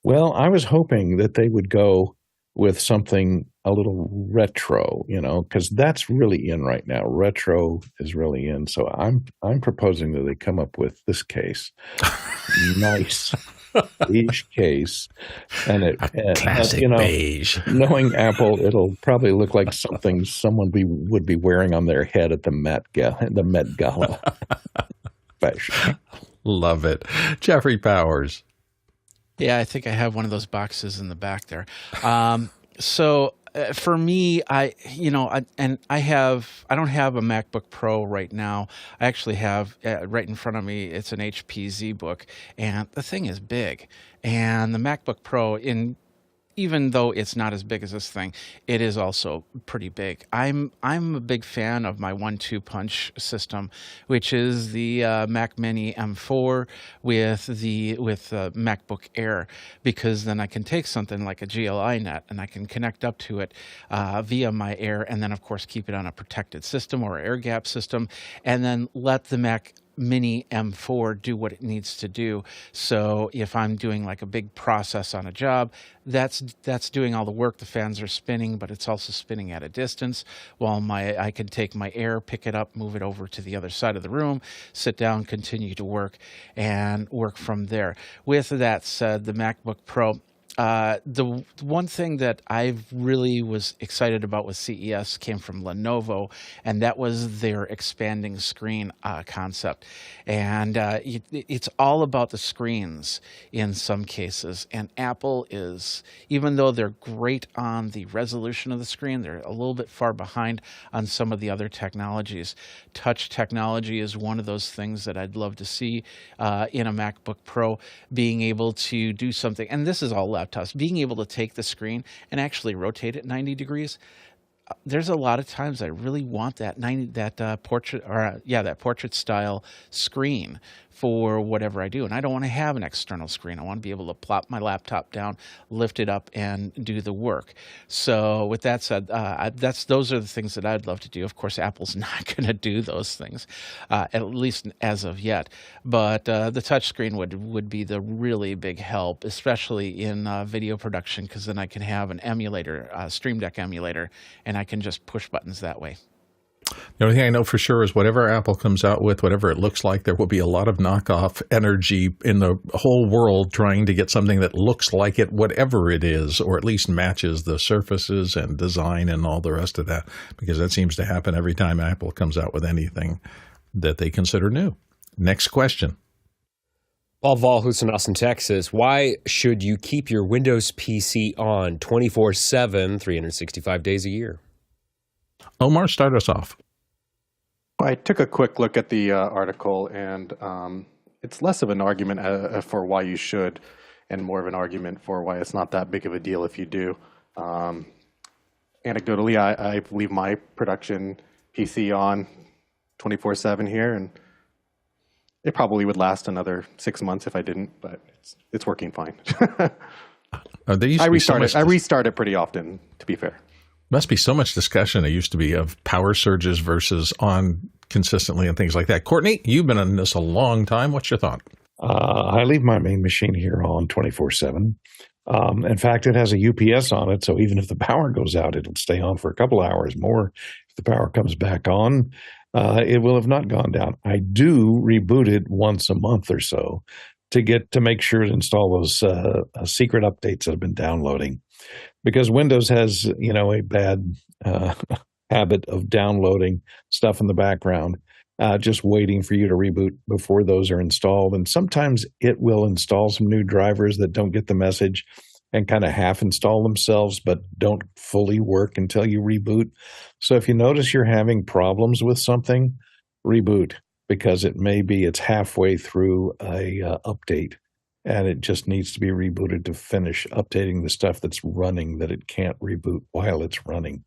Well, I was hoping that they would go with something a little retro, because that's really in right now. Retro is really in. So I'm proposing that they come up with this case. Nice beige case. And classic beige. Knowing Apple, it'll probably look like something someone would be wearing on their head at the Met Gala. Fashion. Love it. Jeffrey Powers. Yeah, I think I have one of those boxes in the back there. So for me, I don't have a MacBook Pro right now. I actually have right in front of me. It's an HP ZBook, and the thing is big. And the MacBook Pro, in even though it's not as big as this thing, it is also pretty big. I'm a big fan of my 1-2 punch system, which is the Mac Mini M4 with MacBook Air, because then I can take something like a GL.iNet and I can connect up to it via my Air, and then of course keep it on a protected system or air gap system, and then let the Mac Mini M4 do what it needs to do. So if I'm doing like a big process on a job, that's doing all the work. The fans are spinning, but it's also spinning at a distance, while I can take my Air, pick it up, move it over to the other side of the room, sit down, continue to work, and work from there. With that said, the MacBook Pro, the one thing that I really was excited about with CES came from Lenovo, and that was their expanding screen concept. And it's all about the screens in some cases. And Apple is, even though they're great on the resolution of the screen, they're a little bit far behind on some of the other technologies. Touch technology is one of those things that I'd love to see in a MacBook Pro, being able to do something. And this is all laptops, being able to take the screen and actually rotate it 90 degrees. There's a lot of times I really want that portrait style screen for whatever I do, and I don't want to have an external screen. I want to be able to plop my laptop down, lift it up, and do the work. So with that said, those are the things that I'd love to do. Of course, Apple's not going to do those things, at least as of yet. But the touch screen would be the really big help, especially in video production, because then I can have an emulator, Streamdeck emulator, and I can just push buttons that way. The only thing I know for sure is whatever Apple comes out with, whatever it looks like, there will be a lot of knockoff energy in the whole world trying to get something that looks like it, whatever it is, or at least matches the surfaces and design and all the rest of that, because that seems to happen every time Apple comes out with anything that they consider new. Next question. Paul Vol, who's in Austin, Texas, why should you keep your Windows PC on 24/7, 365 days a year? Omar, start us off. I took a quick look at the article, and it's less of an argument for why you should and more of an argument for why it's not that big of a deal if you do. Anecdotally, I leave my production PC on 24/7 here, and it probably would last another 6 months if I didn't, but it's working fine. I restart it pretty often, to be fair. Must be so much discussion. It used to be of power surges versus on consistently and things like that. Courtney, you've been in this a long time. What's your thought? I leave my main machine here on 24/7. In fact, it has a UPS on it, so even if the power goes out, it'll stay on for a couple hours more. If the power comes back on, it will have not gone down. I do reboot it once a month or so to make sure to install those secret updates that I've been downloading. Because Windows has, a bad habit of downloading stuff in the background, just waiting for you to reboot before those are installed. And sometimes it will install some new drivers that don't get the message and kind of half install themselves, but don't fully work until you reboot. So if you notice you're having problems with something, reboot, because it may be it's halfway through a update. And it just needs to be rebooted to finish updating the stuff that's running that it can't reboot while it's running.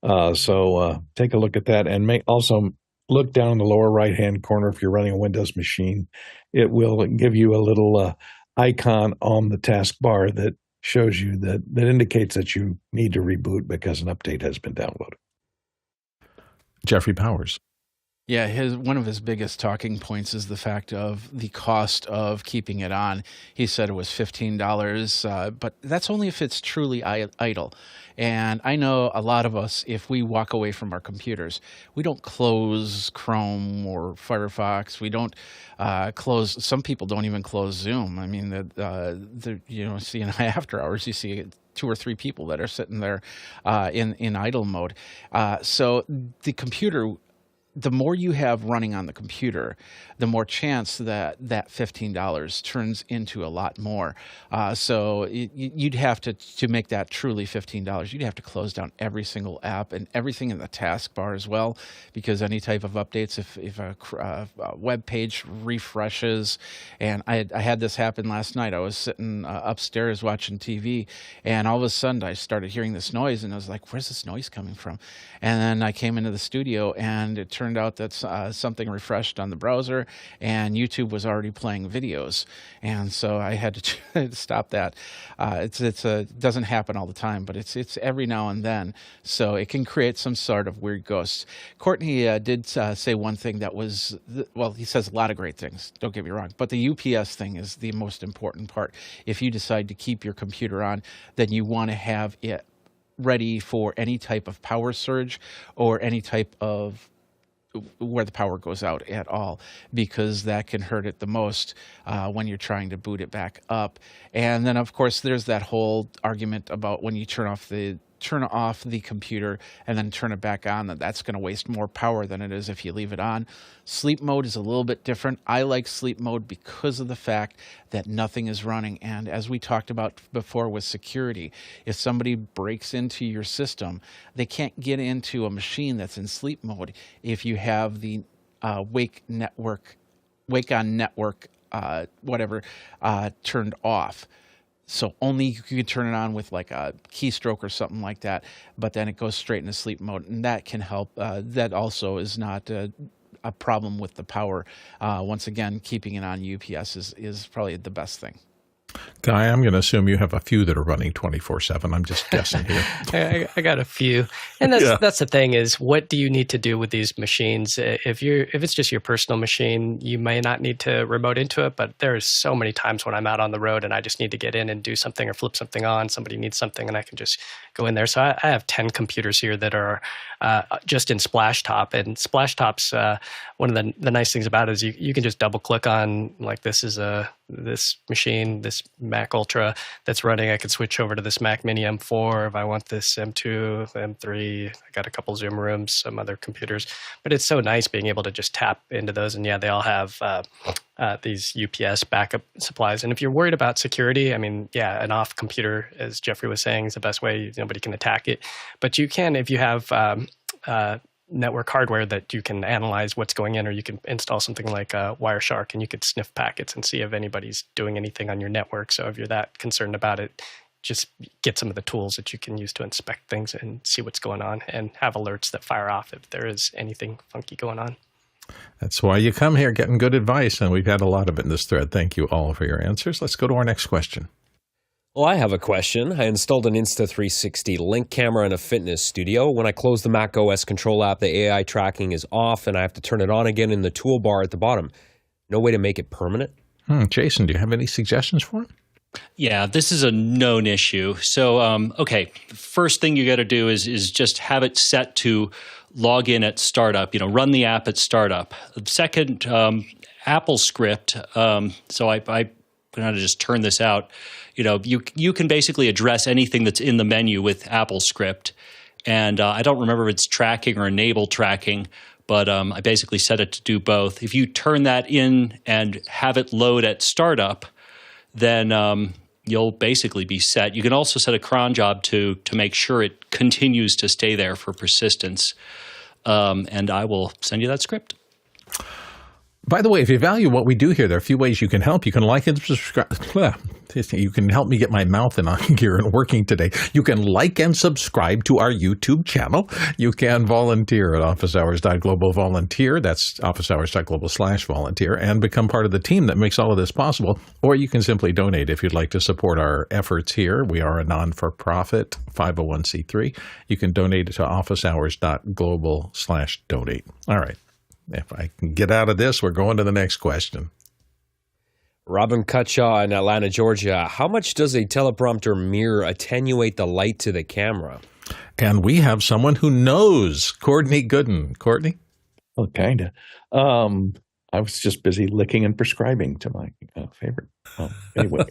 So take a look at that, and also look down in the lower right-hand corner if you're running a Windows machine. It will give you a little icon on the taskbar that shows you that indicates that you need to reboot because an update has been downloaded. Jeffrey Powers. Yeah, one of his biggest talking points is the fact of the cost of keeping it on. He said it was $15, but that's only if it's truly idle. And I know a lot of us, if we walk away from our computers, we don't close Chrome or Firefox. We don't close. Some people don't even close Zoom. I mean, see in after hours, you see 2 or 3 people that are sitting there in idle mode. So the computer the more you have running on the computer, the more chance that that $15 turns into a lot more. So you'd have to make that truly $15. You'd have to close down every single app and everything in the taskbar as well, because any type of updates, if a web page refreshes, and I had this happen last night. I was sitting upstairs watching TV, and all of a sudden I started hearing this noise, and I was like, "Where's this noise coming from?" And then I came into the studio, and it turned out that something refreshed on the browser, and YouTube was already playing videos, and so I had to stop that. It doesn't happen all the time, but it's every now and then, so it can create some sort of weird ghosts. Courtney did say one thing that was, well, he says a lot of great things, don't get me wrong, but the UPS thing is the most important part. If you decide to keep your computer on, then you want to have it ready for any type of power surge or any type of where the power goes out at all, because that can hurt it the most when you're trying to boot it back up. And then, of course, there's that whole argument about when you turn off the computer and then turn it back on, that's going to waste more power than it is if you leave it on. Sleep mode is a little bit different. I like sleep mode because of the fact that nothing is running. And as we talked about before with security, if somebody breaks into your system, they can't get into a machine that's in sleep mode if you have the wake on network, turned off. So only you can turn it on with like a keystroke or something like that, but then it goes straight into sleep mode, and that can help. That also is not a problem with the power. Once again, keeping it on UPS is probably the best thing. Guy, I'm going to assume you have a few that are running 24/7. I'm just guessing here. I got a few, and that's the thing is, what do you need to do with these machines? If it's just your personal machine, you may not need to remote into it. But there's so many times when I'm out on the road and I just need to get in and do something or flip something on. Somebody needs something, and I can just go in there. So I have 10 computers here that are just in Splashtop, and Splashtop's one of the nice things about it is you can just double click on, like, this is this machine, this Mac Ultra that's running. I could switch over to this Mac Mini M4 if I want this M2, M3. I got a couple Zoom rooms, some other computers, but it's so nice being able to just tap into those. And yeah, they all have these UPS backup supplies. And if you're worried about security, I mean, yeah, an off computer, as Jeffrey was saying, is the best way. Nobody can attack it, but you can, if you have network hardware that you can analyze what's going in, or you can install something like Wireshark, and you could sniff packets and see if anybody's doing anything on your network. So if you're that concerned about it, just get some of the tools that you can use to inspect things and see what's going on, and have alerts that fire off if there is anything funky going on. That's why you come here, getting good advice, and we've had a lot of it in this thread. Thank you all for your answers. Let's go to our next question. Well, I have a question. I installed an Insta360 Link camera in a fitness studio. When I close the macOS control app, the AI tracking is off, and I have to turn it on again in the toolbar at the bottom. No way to make it permanent? Jason, do you have any suggestions for him? Yeah, this is a known issue. So, okay, first thing you got to do is just have it set to log in at startup, run the app at startup. Second, Apple script. So I'm going to just turn this out. You can basically address anything that's in the menu with Apple script. And I don't remember if it's tracking or enable tracking, but I basically set it to do both. If you turn that in and have it load at startup, then you'll basically be set. You can also set a cron job to make sure it continues to stay there for persistence. And I will send you that script. By the way, if you value what we do here, there are a few ways you can help. You can like and subscribe. You can help me get my mouth in gear and working today. You can like and subscribe to our YouTube channel. You can volunteer at officehours.global volunteer. That's officehours.global/volunteer, and become part of the team that makes all of this possible. Or you can simply donate if you'd like to support our efforts here. We are a non-for-profit 501c3. You can donate to officehours.global/donate. All right. If I can get out of this, we're going to the next question. Robin Cutshaw in Atlanta, Georgia. How much does a teleprompter mirror attenuate the light to the camera? And we have someone who knows, Courtney Gooden. Courtney? Well, kind of. I was just busy licking and prescribing to my favorite. Anyway,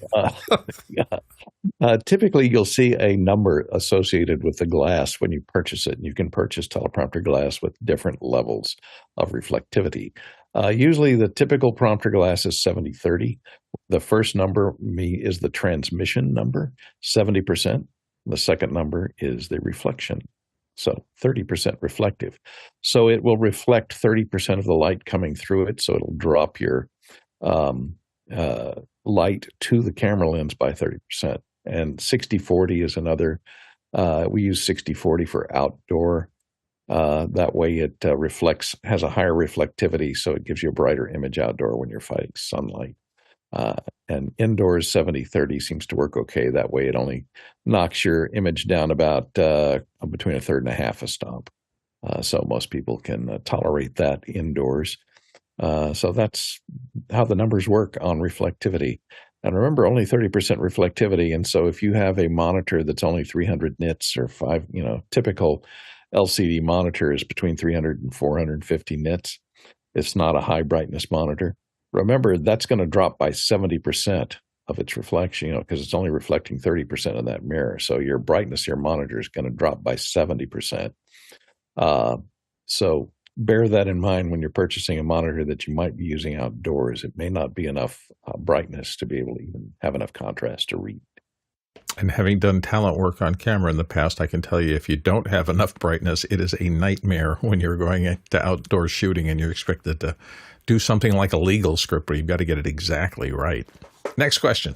typically you'll see a number associated with the glass when you purchase it. And you can purchase teleprompter glass with different levels of reflectivity. Usually the typical prompter glass is 70/30. The first number is the transmission number, 70%. The second number is the reflection. So 30% reflective. So it will reflect 30% of the light coming through it. So it'll drop your light to the camera lens by 30%. And 60/40 is another. We use 60/40 for outdoor. That way it has a higher reflectivity, so it gives you a brighter image outdoor when you're fighting sunlight. And indoors, 70/30 seems to work okay. That way it only knocks your image down about between a third and a half a stop. So most people can tolerate that indoors. So that's how the numbers work on reflectivity. And remember, only 30% reflectivity. And so if you have a monitor that's only 300 nits or typical LCD monitor is between 300 and 450 nits. It's not a high brightness monitor. Remember, that's going to drop by 70% of its reflection, because it's only reflecting 30% of that mirror. So your brightness of your monitor is going to drop by 70%. So bear that in mind when you're purchasing a monitor that you might be using outdoors. It may not be enough brightness to be able to even have enough contrast to read. And having done talent work on camera in the past, I can tell you if you don't have enough brightness, it is a nightmare when you're going into outdoor shooting and you're expected to do something like a legal script where you've got to get it exactly right. Next question.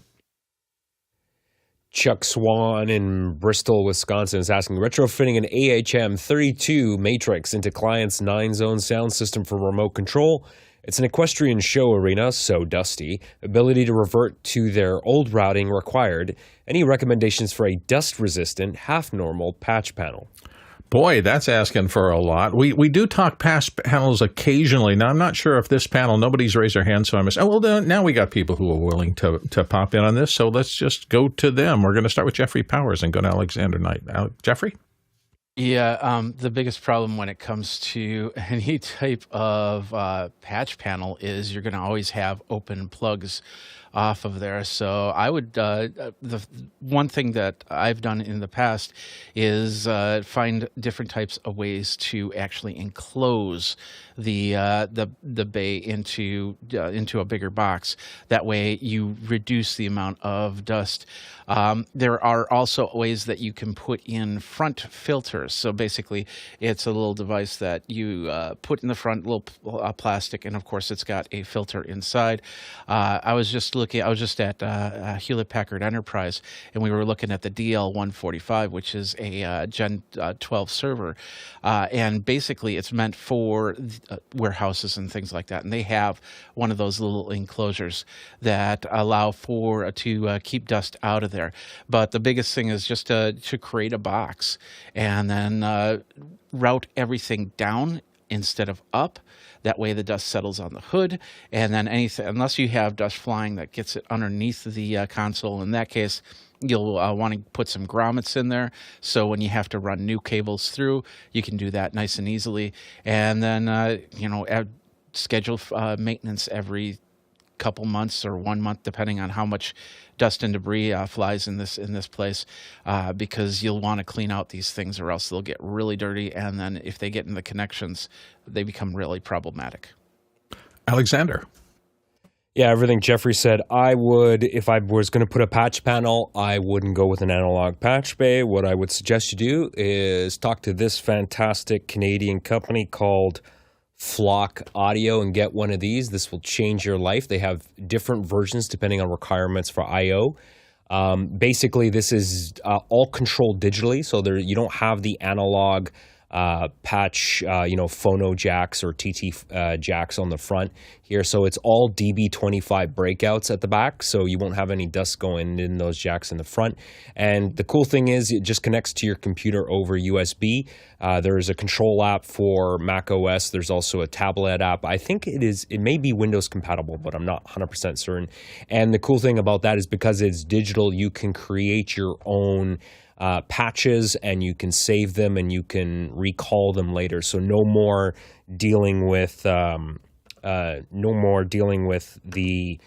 Chuck Swan in Bristol, Wisconsin is asking, retrofitting an AHM32 matrix into client's 9-zone sound system for remote control. It's an equestrian show arena, so dusty. Ability to revert to their old routing required. Any recommendations for a dust-resistant, half-normal patch panel? Boy, that's asking for a lot. We do talk patch panels occasionally. Now, I'm not sure if this panel, nobody's raised their hand, so I missed. Now we got people who are willing to pop in on this, so let's just go to them. We're going to start with Jeffrey Powers and go to Alexander Knight. Jeffrey? Yeah, the biggest problem when it comes to any type of patch panel is you're going to always have open plugs off of there. So I would, the one thing that I've done in the past is find different types of ways to actually enclose the bay into a bigger box. That way you reduce the amount of dust. There are also ways that you can put in front filters. So basically, it's a little device that you put in the front, little plastic, and of course, it's got a filter inside. I was just at Hewlett Packard Enterprise, and we were looking at the DL145, which is a Gen 12 server, and basically, it's meant for warehouses and things like that. And they have one of those little enclosures that allow to keep dust out of there. But the biggest thing is just to create a box and then route everything down instead of up. That way the dust settles on the hood, and then anything, unless you have dust flying that gets it underneath the console, in that case, you'll want to put some grommets in there. So when you have to run new cables through, you can do that nice and easily. And then, schedule maintenance every couple months or 1 month, depending on how much dust and debris flies in this place, because you'll want to clean out these things, or else they'll get really dirty. And then if they get in the connections, they become really problematic. Alexander. Yeah, everything Jeffrey said. I would, if I was going to put a patch panel, I wouldn't go with an analog patch bay. What I would suggest you do is talk to this fantastic Canadian company called Flock Audio and get one of these. This will change your life. They have different versions depending on requirements for I/O. Basically, this is all controlled digitally, so you don't have the analog patch, phono jacks or TT jacks on the front here. So it's all DB25 breakouts at the back, so you won't have any dust going in those jacks in the front. And the cool thing is it just connects to your computer over USB. There's a control app for macOS. There's also a tablet app. I think it may be Windows compatible, but I'm not 100% certain. And the cool thing about that is because it's digital, you can create your own patches, and you can save them and you can recall them later. So no more dealing with no more dealing with the,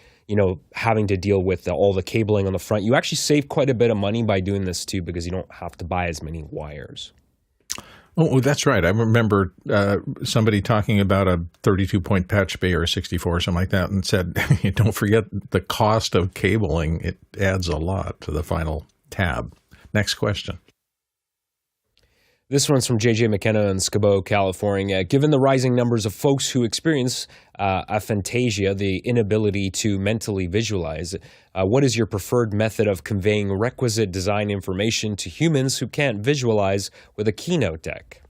having to deal with all the cabling on the front. You actually save quite a bit of money by doing this too, because you don't have to buy as many wires. Oh, that's right. I remember somebody talking about a 32-point patch bay or a 64 or something like that, and said, don't forget the cost of cabling. It adds a lot to the final tab. Next question. This one's from JJ McKenna in Scabo, California. Given the rising numbers of folks who experience aphantasia, the inability to mentally visualize, what is your preferred method of conveying requisite design information to humans who can't visualize with a Keynote deck?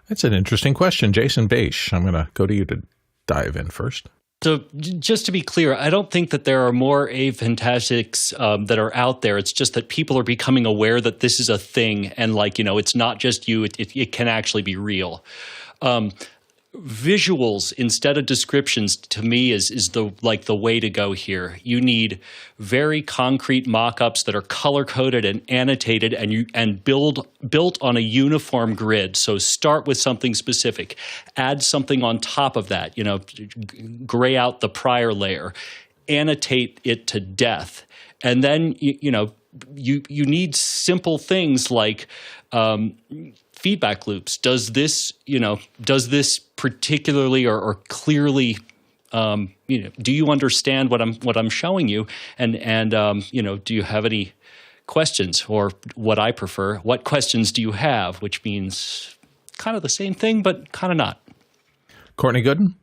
That's an interesting question. Jason Bache, I'm going to go to you to dive in first. So just to be clear, I don't think that there are more aphantasics that are out there. It's just that people are becoming aware that this is a thing, and it's not just you. It can actually be real. Visuals instead of descriptions, to me, is the way to go here. You need very concrete mock-ups that are color-coded and annotated and built on a uniform grid. So start with something specific. Add something on top of that, gray out the prior layer. Annotate it to death. And then, you need simple things like feedback loops. Does this particularly or clearly, do you understand what I'm showing you? And do you have any questions? Or what I prefer, what questions do you have? Which means kind of the same thing, but kind of not. Courtney Gooden?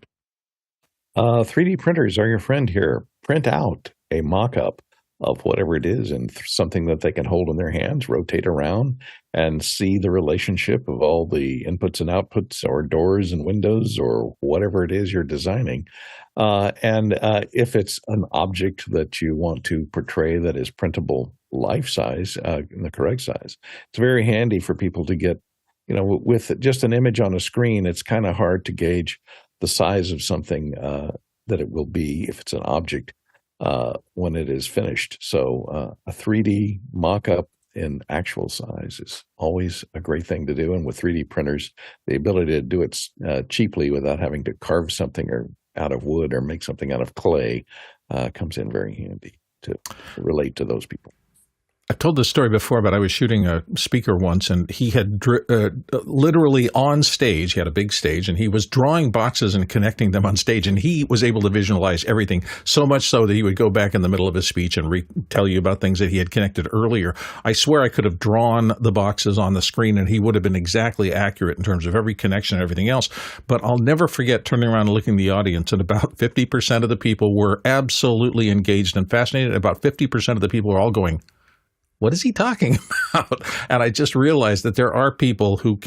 3D printers are your friend here. Print out a mock-up of whatever it is and something that they can hold in their hands, rotate around, and see the relationship of all the inputs and outputs or doors and windows or whatever it is you're designing. And if it's an object that you want to portray that is printable life size, in the correct size, it's very handy for people to get, with just an image on a screen, it's kind of hard to gauge the size of something that it will be if it's an object when it is finished. So a 3D mock-up in actual size is always a great thing to do. And with 3D printers, the ability to do it cheaply without having to carve something or out of wood or make something out of clay comes in very handy to relate to those people. I've told this story before, but I was shooting a speaker once, and he had literally on stage, he had a big stage, and he was drawing boxes and connecting them on stage, and he was able to visualize everything, so much so that he would go back in the middle of his speech and tell you about things that he had connected earlier. I swear I could have drawn the boxes on the screen, and he would have been exactly accurate in terms of every connection and everything else. But I'll never forget turning around and looking at the audience, and about 50% of the people were absolutely engaged and fascinated. About 50% of the people were all going, what is he talking about? And I just realized that there are people who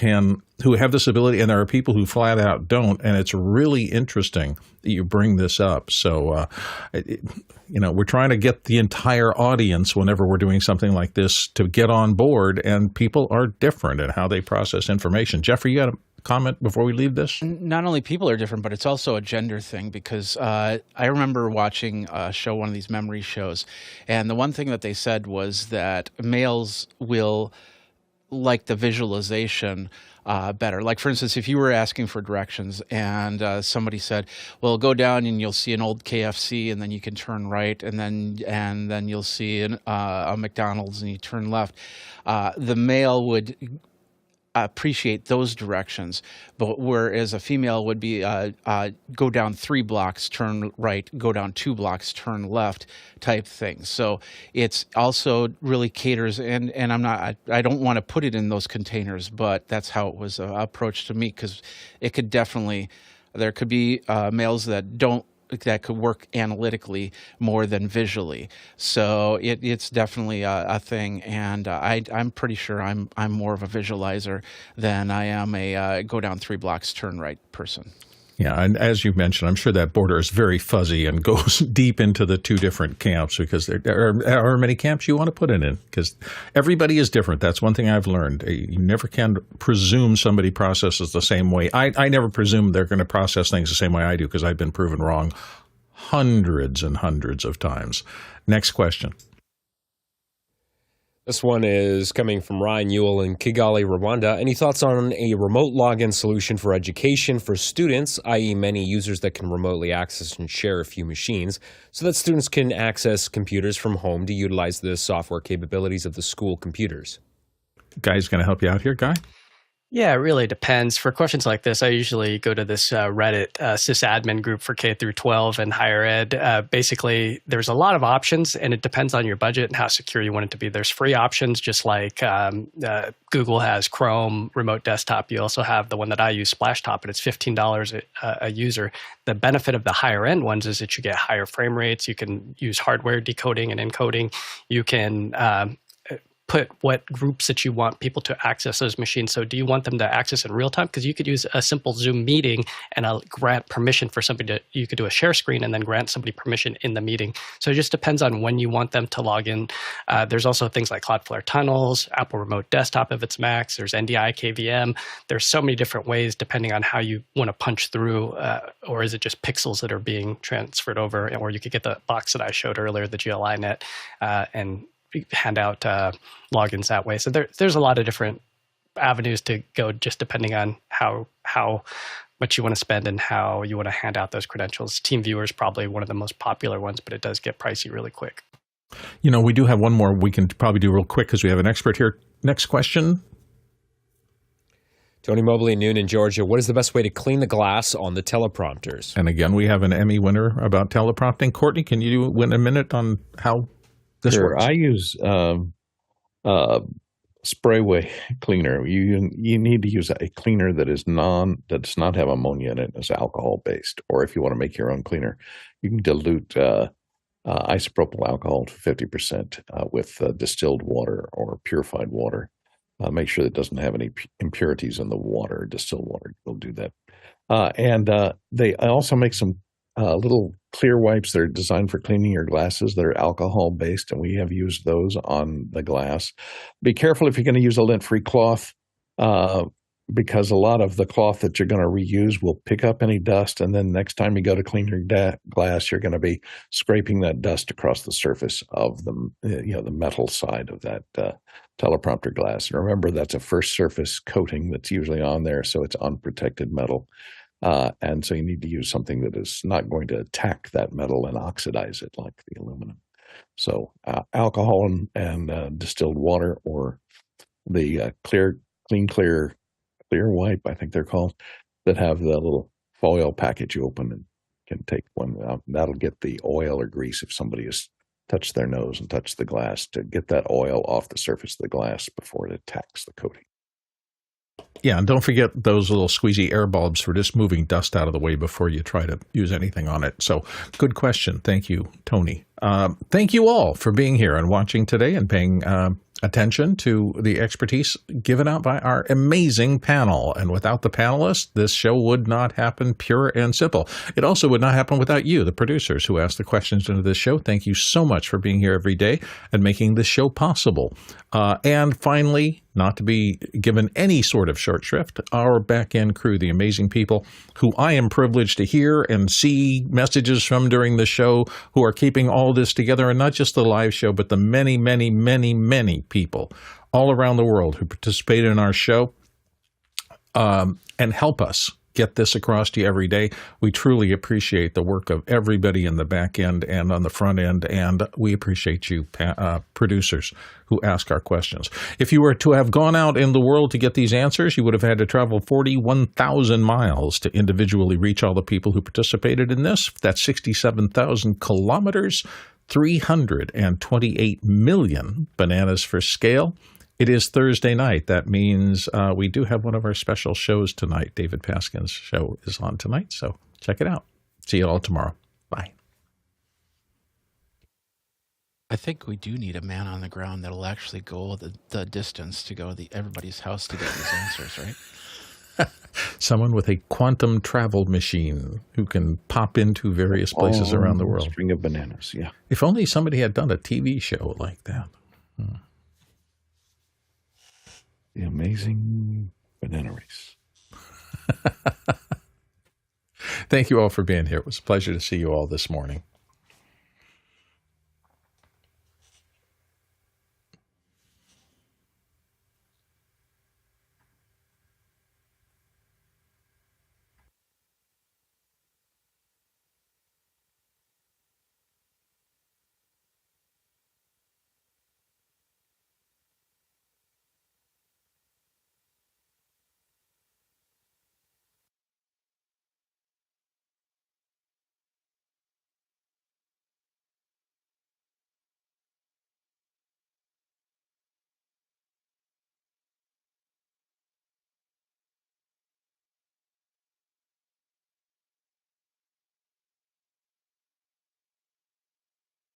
have this ability, and there are people who flat out don't. And it's really interesting that you bring this up. So, we're trying to get the entire audience whenever we're doing something like this to get on board, and people are different in how they process information. Jeffrey, you got a comment before we leave this? Not only people are different, but it's also a gender thing, because I remember watching a show, one of these memory shows, and the one thing that they said was that males will like the visualization better. Like, for instance, if you were asking for directions and somebody said, well, go down and you'll see an old KFC, and then you can turn right, and then you'll see a McDonald's and you turn left, the male would appreciate those directions, but whereas a female would be go down 3 blocks, turn right, go down 2 blocks, turn left type thing. So it's also really caters, and I don't want to put it in those containers, but that's how it was approached to me, because it could definitely, there could be males that could work analytically more than visually. So it's definitely a thing, and I'm pretty sure I'm more of a visualizer than I am a go down 3 blocks, turn right person. Yeah, and as you mentioned, I'm sure that border is very fuzzy and goes deep into the two different camps, because there are many camps you want to put it in, because everybody is different. That's one thing I've learned. You never can presume somebody processes the same way. I never presume they're going to process things the same way I do, because I've been proven wrong hundreds and hundreds of times. Next question. This one is coming from Ryan Ewell in Kigali, Rwanda. Any thoughts on a remote login solution for education for students, i.e. many users that can remotely access and share a few machines, so that students can access computers from home to utilize the software capabilities of the school computers? Guy's going to help you out here, Guy? Yeah, it really depends. For questions like this, I usually go to this Reddit sysadmin group for K through 12 and higher ed. Basically, there's a lot of options, and it depends on your budget and how secure you want it to be. There's free options, just like Google has Chrome, Remote Desktop. You also have the one that I use, Splashtop, and it's $15 a user. The benefit of the higher end ones is that you get higher frame rates. You can use hardware decoding and encoding. You can put what groups that you want people to access those machines. So do you want them to access in real time? Because you could use a simple Zoom meeting and grant permission for somebody to, you could do a share screen and then grant somebody permission in the meeting. So it just depends on when you want them to log in. There's also things like Cloudflare tunnels, Apple Remote Desktop if it's Macs, there's NDI KVM. There's so many different ways depending on how you want to punch through, or is it just pixels that are being transferred over? Or you could get the box that I showed earlier, the GL.iNet, and hand out logins that way. So there's a lot of different avenues to go, just depending on how much you want to spend and how you want to hand out those credentials. TeamViewer is probably one of the most popular ones, but it does get pricey really quick. You know, we do have one more we can probably do real quick because we have an expert here. Next question. Tony Mobley, Noon in Georgia. What is the best way to clean the glass on the teleprompters? And again, we have an Emmy winner about teleprompting. Courtney, can you win a minute on how this works? I use sprayway cleaner. You need to use a cleaner that does not have ammonia in it. It's alcohol based. Or if you want to make your own cleaner, you can dilute isopropyl alcohol to 50% with distilled water or purified water. Make sure that it doesn't have any impurities in the water. Distilled water will do that. And they also make some little clear wipes that are designed for cleaning your glasses that are alcohol based, and we have used those on the glass. Be careful if you're going to use a lint-free cloth, because a lot of the cloth that you're going to reuse will pick up any dust, and then next time you go to clean your glass, you're going to be scraping that dust across the surface of the metal side of that teleprompter glass. And remember, that's a first surface coating that's usually on there, so it's unprotected metal. And so you need to use something that is not going to attack that metal and oxidize it like the aluminum. So alcohol and distilled water, or the clear wipe, I think they're called, that have the little foil package you open and can take one out. That'll get the oil or grease if somebody has touched their nose and touched the glass, to get that oil off the surface of the glass before it attacks the coating. Yeah, and don't forget those little squeezy air bulbs for just moving dust out of the way before you try to use anything on it. So good question. Thank you, Tony. Thank you all for being here and watching today and paying attention to the expertise given out by our amazing panel. And without the panelists, this show would not happen, pure and simple. It also would not happen without you, the producers who ask the questions into this show. Thank you so much for being here every day and making this show possible. And finally, not to be given any sort of short shrift, our back-end crew, the amazing people who I am privileged to hear and see messages from during the show, who are keeping all this together, and not just the live show, but the many, many, many, many people all around the world who participate in our show and help us get this across to you every day. We truly appreciate the work of everybody in the back end and on the front end, and we appreciate you, producers, who ask our questions. If you were to have gone out in the world to get these answers, you would have had to travel 41,000 miles to individually reach all the people who participated in this. That's 67,000 kilometers, 328 million bananas for scale. It is Thursday night. That means we do have one of our special shows tonight. David Paskin's show is on tonight, so check it out. See you all tomorrow. Bye. I think we do need a man on the ground that'll actually go the distance to go to everybody's house to get these answers, right? Someone with a quantum travel machine who can pop into various places around the world. String of bananas, yeah. If only somebody had done a TV show like that. The amazing banana race. Thank you all for being here. It was a pleasure to see you all this morning.